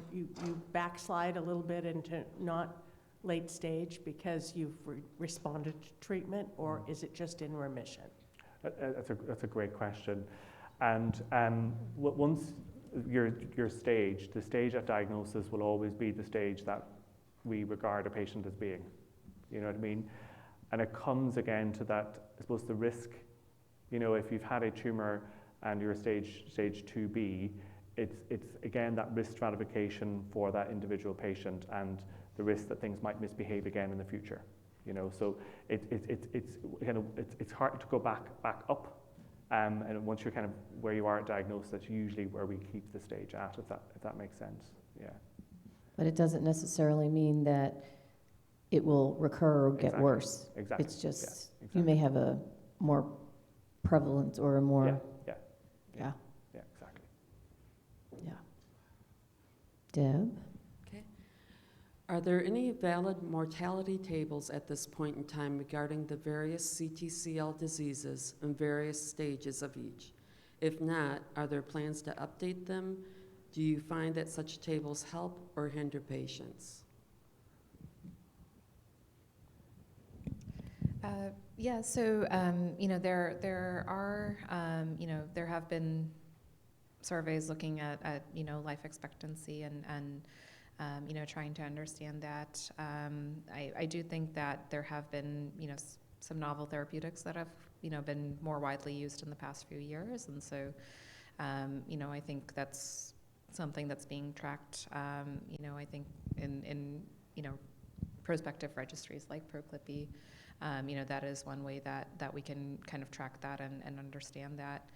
[SPEAKER 12] backslide a little bit into not late stage because you've responded to treatment, or is it just in remission?
[SPEAKER 3] That's a great question. And once you're staged, the stage at diagnosis will always be the stage that we regard a patient as being. You know what I mean? And it comes again to that, I suppose, the risk. You know, if you've had a tumor and you're stage 2B, it's again that risk stratification for that individual patient and the risk that things might misbehave again in the future. You know, so it's hard to go back up, and once you're kind of where you are at diagnosis, that's usually where we keep the stage at, if that makes sense. Yeah.
[SPEAKER 1] But it doesn't necessarily mean that it will recur or get worse.
[SPEAKER 3] Exactly.
[SPEAKER 1] It's just you may have a more prevalent or a more
[SPEAKER 3] Yeah, exactly.
[SPEAKER 1] Yeah. Deb?
[SPEAKER 2] Okay. Are there any valid mortality tables at this point in time regarding the various CTCL diseases and various stages of each? If not, are there plans to update them? Do you find that such tables help or hinder patients?
[SPEAKER 4] So there have been surveys looking at life expectancy and trying to understand that. I do think that there have been some novel therapeutics that have been more widely used in the past few years, and so I think that's something that's being tracked. I think in prospective registries like ProClipI. That is one way that we can kind of track that and understand that.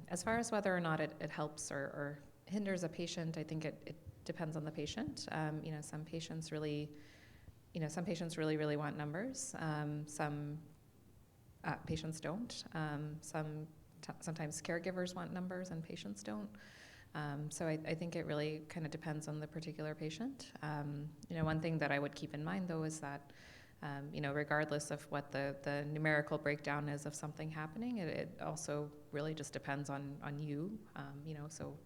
[SPEAKER 4] As far as whether or not it helps or hinders a patient, I think it depends on the patient. Some patients really really want numbers. Some patients don't. Sometimes caregivers want numbers and patients don't. So I think it really kind of depends on the particular patient. One thing that I would keep in mind though is that regardless of what the numerical breakdown is of something happening, it also really just depends on you. So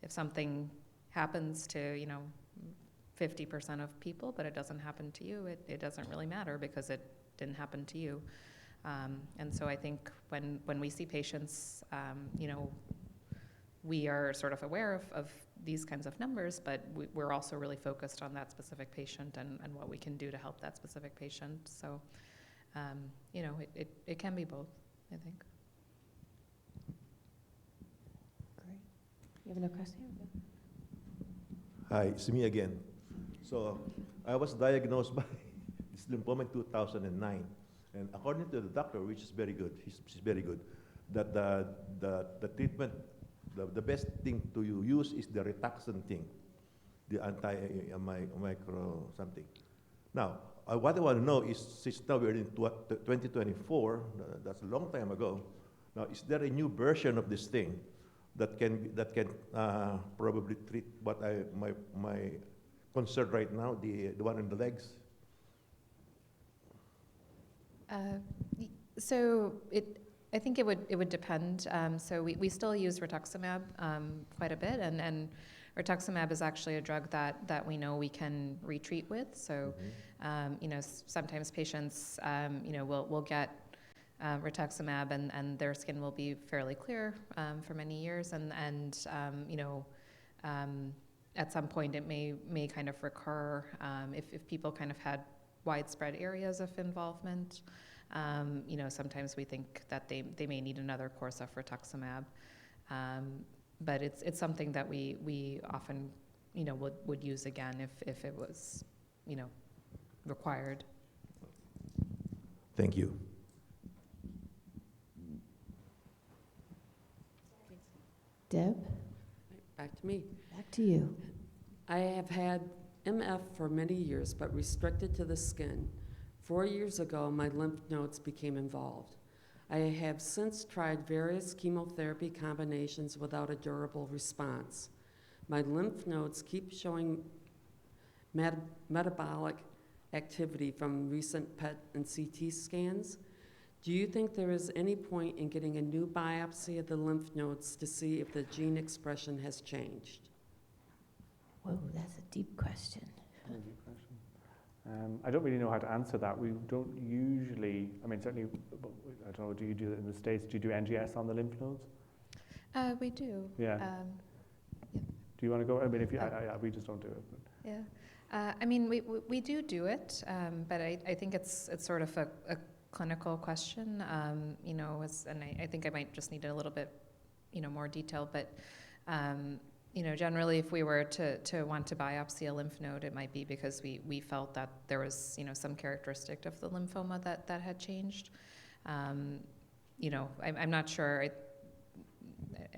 [SPEAKER 4] if something happens to, 50% of people, but it doesn't happen to you, it doesn't really matter because it didn't happen to you. And so I think when we see patients, we are sort of aware of these kinds of numbers, but we're also really focused on that specific patient and what we can do to help that specific patient. So, it can be both, I think.
[SPEAKER 1] Great. You have another question?
[SPEAKER 8] Hi, it's me again. So I was diagnosed by this lymphoma in 2009, and according to the doctor, which is very good, she's very good, that the treatment, the best thing to use is the Rituxan thing, the anti-micro something. Now, what I want to know is, since now we're in 2024, that's a long time ago. Now, is there a new version of this thing that can probably treat what my concern right now, the one in the legs?
[SPEAKER 4] So I think it would depend. So we still use rituximab quite a bit, and rituximab is actually a drug that we know we can retreat with. So sometimes patients will get rituximab and their skin will be fairly clear for many years, and at some point it may kind of recur if people kind of had widespread areas of involvement. Sometimes we think that they may need another course of rituximab, but it's something that we often would use again if it was required.
[SPEAKER 8] Thank you.
[SPEAKER 1] Deb,
[SPEAKER 2] Back to me.
[SPEAKER 1] back to you.
[SPEAKER 2] I have had MF for many years, but restricted to the skin. 4 years ago, my lymph nodes became involved. I have since tried various chemotherapy combinations without a durable response. My lymph nodes keep showing metabolic activity from recent PET and CT scans. Do you think there is any point in getting a new biopsy of the lymph nodes to see if the gene expression has changed?
[SPEAKER 1] Whoa, that's a deep question.
[SPEAKER 3] I don't really know how to answer that. We don't usually, certainly, I don't know, do you do it in the States? Do you do NGS on the lymph nodes?
[SPEAKER 4] We do.
[SPEAKER 3] Yeah. Do you want to go? If you, we just don't do it. But.
[SPEAKER 4] Yeah. We do it, but I think it's sort of a clinical question, and I think I might just need a little bit, more detail, but, generally if we were to want to biopsy a lymph node, it might be because we felt that there was, some characteristic of the lymphoma that had changed. I'm not sure.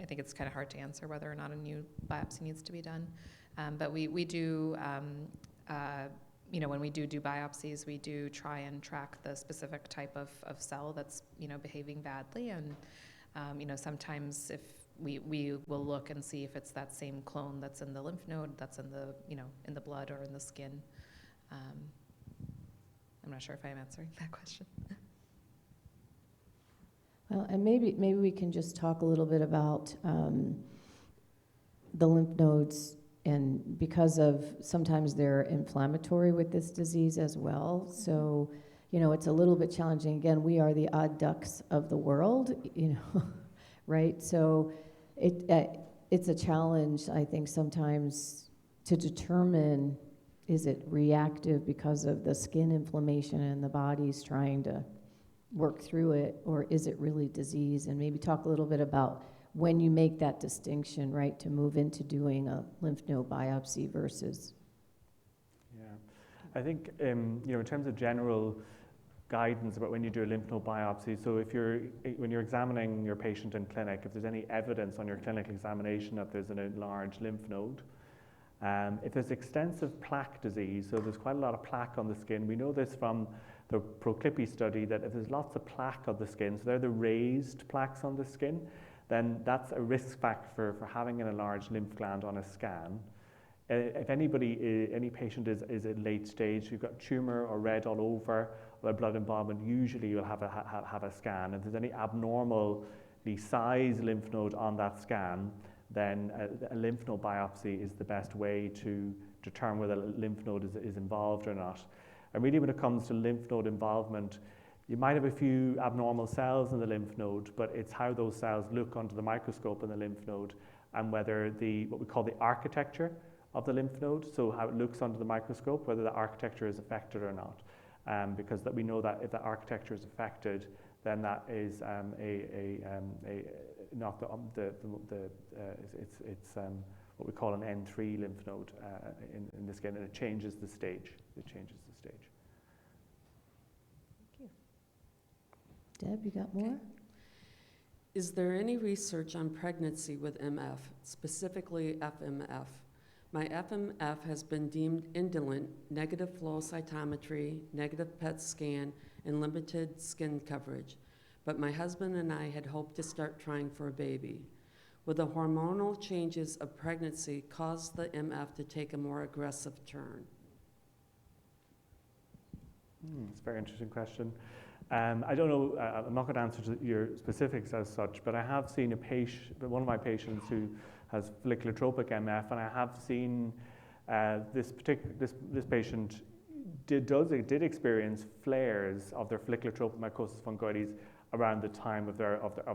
[SPEAKER 4] I think it's kind of hard to answer whether or not a new biopsy needs to be done. But we do, when we do biopsies, we do try and track the specific type of cell that's, behaving badly. And, sometimes if we will look and see if it's that same clone that's in the lymph node, that's in the, in the blood or in the skin. I'm not sure if I'm answering that question.
[SPEAKER 1] Well, and maybe we can just talk a little bit about the lymph nodes, and because of sometimes they're inflammatory with this disease as well. So, it's a little bit challenging. Again, we are the odd ducks of the world, right? So it's a challenge, I think, sometimes to determine, is it reactive because of the skin inflammation and the body's trying to work through it, or is it really disease? And maybe talk a little bit about when you make that distinction, right, to move into doing a lymph node biopsy versus.
[SPEAKER 3] Yeah, I think, in terms of general guidance about when you do a lymph node biopsy, so when you're examining your patient in clinic, if there's any evidence on your clinical examination that there's an enlarged lymph node, if there's extensive plaque disease, so there's quite a lot of plaque on the skin, we know this from the ProClippi study, that if there's lots of plaque on the skin, so they're the raised plaques on the skin, then that's a risk factor for having an enlarged lymph gland on a scan. If any patient is at late stage, you've got tumor or red all over, or blood involvement, usually you'll have a scan. If there's any abnormally sized lymph node on that scan, then a lymph node biopsy is the best way to determine whether a lymph node is involved or not. And really when it comes to lymph node involvement, you might have a few abnormal cells in the lymph node, but it's how those cells look under the microscope in the lymph node and whether what we call the architecture of the lymph node, so how it looks under the microscope, whether the architecture is affected or not. Because that we know that if the architecture is affected, then that is it's what we call an N3 lymph node in the skin, and it changes the stage. It changes the stage.
[SPEAKER 1] Deb, you got more?
[SPEAKER 2] Is there any research on pregnancy with MF, specifically FMF? My FMF has been deemed indolent, negative flow cytometry, negative PET scan, and limited skin coverage. But my husband and I had hoped to start trying for a baby. Will the hormonal changes of pregnancy cause the MF to take a more aggressive turn?
[SPEAKER 3] It's a very interesting question. I don't know, I'm not going to answer to your specifics as such, but I have seen one of my patients who has follicular tropic MF, and I have seen this patient did experience flares of their follicular tropic mycosis fungoides around the time of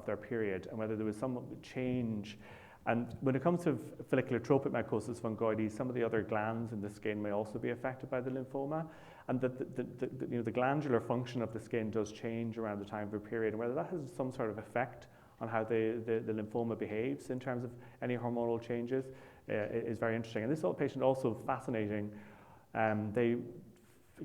[SPEAKER 3] their period, and whether there was some change. And when it comes to follicular tropic mycosis fungoides, some of the other glands in the skin may also be affected by the lymphoma, and the glandular function of the skin does change around the time of a period, and whether that has some sort of effect on how the lymphoma behaves in terms of any hormonal changes is very interesting. And this patient also fascinating. They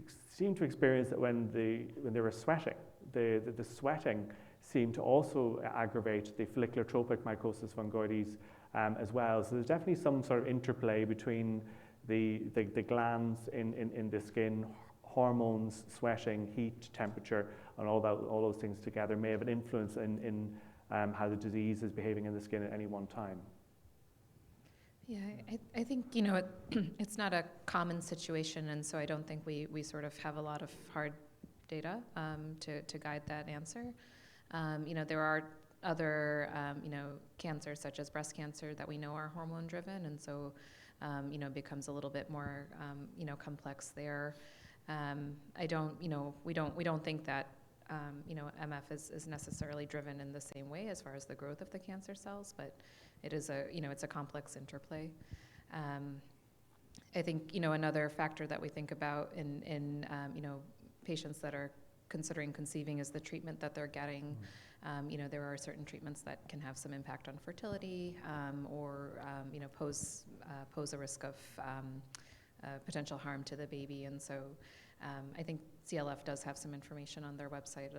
[SPEAKER 3] seemed to experience that when they were sweating, the sweating seemed to also aggravate the follicular tropic mycosis fungoides as well. So there's definitely some sort of interplay between the glands in the skin, hormones, sweating, heat, temperature, and all those things together may have an influence in how the disease is behaving in the skin at any one time.
[SPEAKER 4] Yeah, I think, it's not a common situation, and so I don't think we sort of have a lot of hard data to guide that answer. There are other, cancers such as breast cancer that we know are hormone driven, and so, becomes a little bit more, complex there. We don't think that, MF is necessarily driven in the same way as far as the growth of the cancer cells, but it is it's a complex interplay. I think, another factor that we think about in patients that are considering conceiving is the treatment that they're getting. There are certain treatments that can have some impact on fertility, or pose a risk of potential harm to the baby. And so I think CLF does have some information on their website,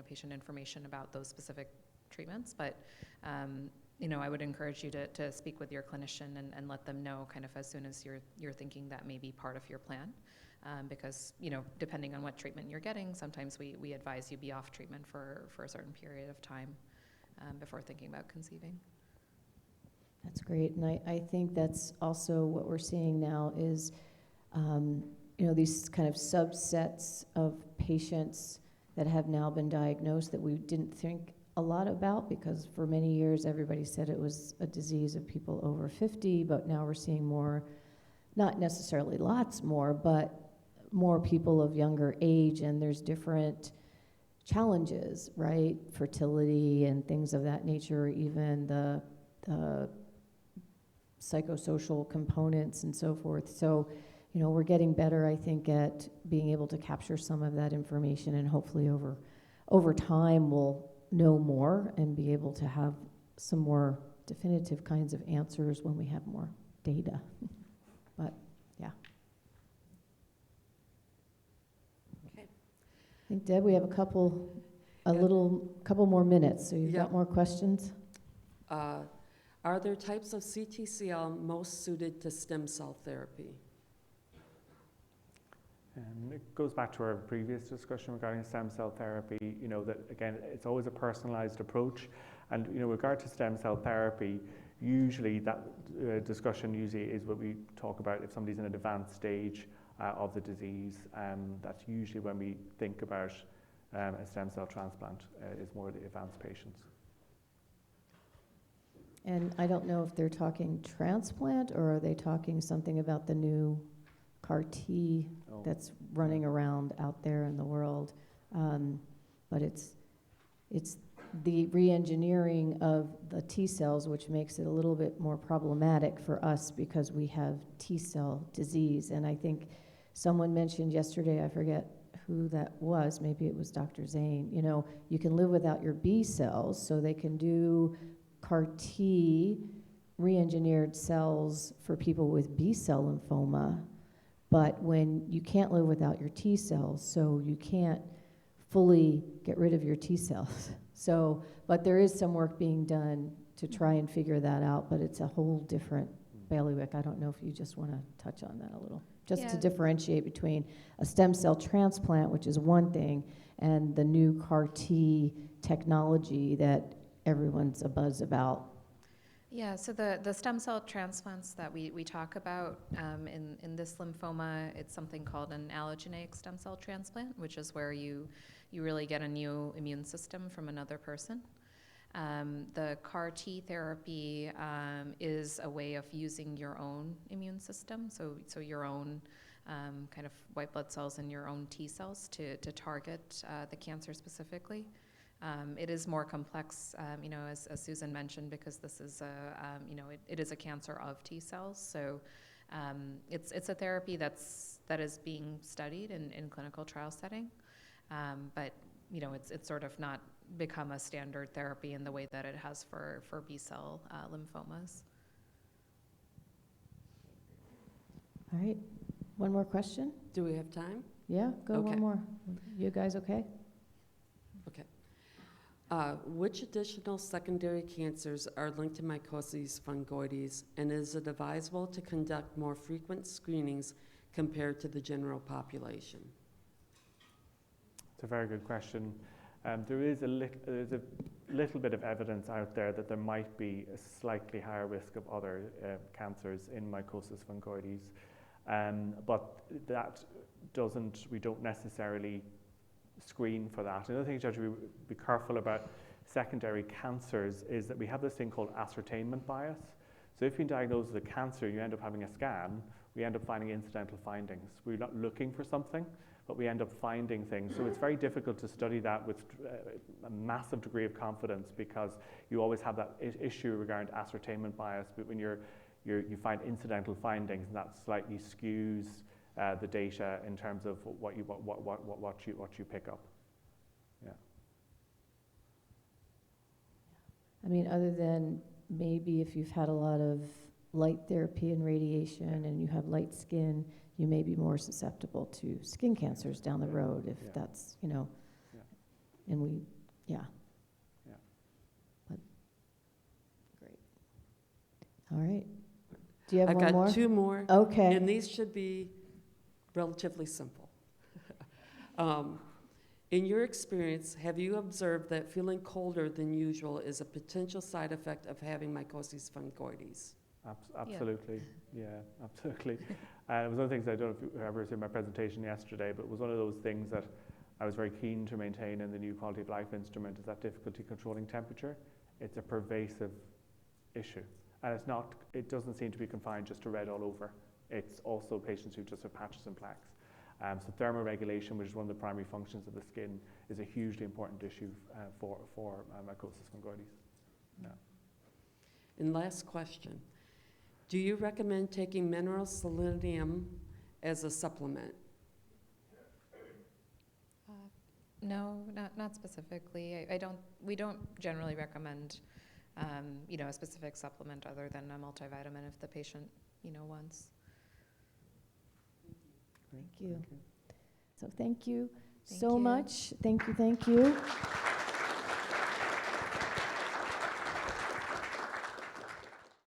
[SPEAKER 4] patient information about those specific treatments. But I would encourage you to speak with your clinician and let them know kind of as soon as you're thinking that may be part of your plan. Because, depending on what treatment you're getting, sometimes we advise you be off treatment for a certain period of time before thinking about conceiving.
[SPEAKER 1] That's great. And I think that's also what we're seeing now is, these kind of subsets of patients that have now been diagnosed that we didn't think a lot about, because for many years everybody said it was a disease of people over 50, but now we're seeing more, not necessarily lots more, but more people of younger age, and there's different challenges, right? Fertility and things of that nature, even the psychosocial components and so forth. So, we're getting better, I think, at being able to capture some of that information, and hopefully over time we'll know more and be able to have some more definitive kinds of answers when we have more data. But yeah.
[SPEAKER 2] Okay.
[SPEAKER 1] I think, Deb, we have a couple more minutes, so you've got more questions?
[SPEAKER 2] Are there types of CTCL most suited to stem cell therapy?
[SPEAKER 3] It goes back to our previous discussion regarding stem cell therapy, that again, it's always a personalized approach. And, with regard to stem cell therapy, usually that discussion is what we talk about if somebody's in an advanced stage of the disease. That's usually when we think about a stem cell transplant, is more the advanced patients.
[SPEAKER 1] And I don't know if they're talking transplant, or are they talking something about the new CAR T that's running around out there in the world. But it's the re-engineering of the T cells, which makes it a little bit more problematic for us because we have T cell disease. And I think someone mentioned yesterday, I forget who that was, maybe it was Dr. Zane, you know, you can live without your B cells, so they can do CAR T re-engineered cells for people with B cell lymphoma, but when you can't live without your T cells, so you can't fully get rid of your T cells. So, but there is some work being done to try and figure that out, but it's a whole different bailiwick. I don't know if you just want to touch on that a little, just to differentiate between a stem cell transplant, which is one thing, and the new CAR T technology that everyone's abuzz about.
[SPEAKER 4] Yeah, so the stem cell transplants that we talk about in this lymphoma, it's something called an allogeneic stem cell transplant, which is where you really get a new immune system from another person. The CAR T therapy is a way of using your own immune system, so your own kind of white blood cells and your own T cells to target the cancer specifically. It is more complex, you know, as Susan mentioned, because this is you know, it is a cancer of T cells. So it's a therapy that is being studied in clinical trial setting, but you know, it's sort of not become a standard therapy in the way that it has for B cell lymphomas.
[SPEAKER 1] All right, one more question?
[SPEAKER 2] Do we have time?
[SPEAKER 1] Yeah, go
[SPEAKER 2] Okay.
[SPEAKER 1] one more. You guys okay?
[SPEAKER 2] Okay. Which additional secondary cancers are linked to mycosis fungoides, and is it advisable to conduct more frequent screenings compared to the general population?
[SPEAKER 3] It's a very good question. There is a little bit of evidence out there that there might be a slightly higher risk of other cancers in mycosis fungoides, but that we don't necessarily screen for that. Another thing you have to be careful about secondary cancers is that we have this thing called ascertainment bias. So if you diagnose with a cancer, you end up having a scan, we end up finding incidental findings. We're not looking for something, but we end up finding things. So it's very difficult to study that with a massive degree of confidence, because you always have that issue regarding ascertainment bias. But when you find incidental findings, and that slightly skews the data in terms of what you pick up. Yeah.
[SPEAKER 1] I mean, other than maybe if you've had a lot of light therapy and radiation and you have light skin, you may be more susceptible to skin cancers down the road if that's, you know, and but great. All right. Do you have one more?
[SPEAKER 2] I've got two more.
[SPEAKER 1] Okay.
[SPEAKER 2] And these should be relatively simple. In your experience, have you observed that feeling colder than usual is a potential side effect of having mycosis fungoides?
[SPEAKER 3] Absolutely, yeah, absolutely. It was one of the things, I don't know if you ever seen my presentation yesterday, but it was one of those things that I was very keen to maintain in the new quality of life instrument, is that difficulty controlling temperature. It's a pervasive issue. And it doesn't seem to be confined just to red all over. It's also patients who just have patches and plaques. So thermoregulation, which is one of the primary functions of the skin, is a hugely important issue for mycosis fungoides. Yeah.
[SPEAKER 2] And last question. Do you recommend taking mineral selenium as a supplement?
[SPEAKER 4] No, not specifically. We don't generally recommend, you know, a specific supplement other than a multivitamin if the patient, you know, wants.
[SPEAKER 1] Thank you. So thank you so much. Thank you.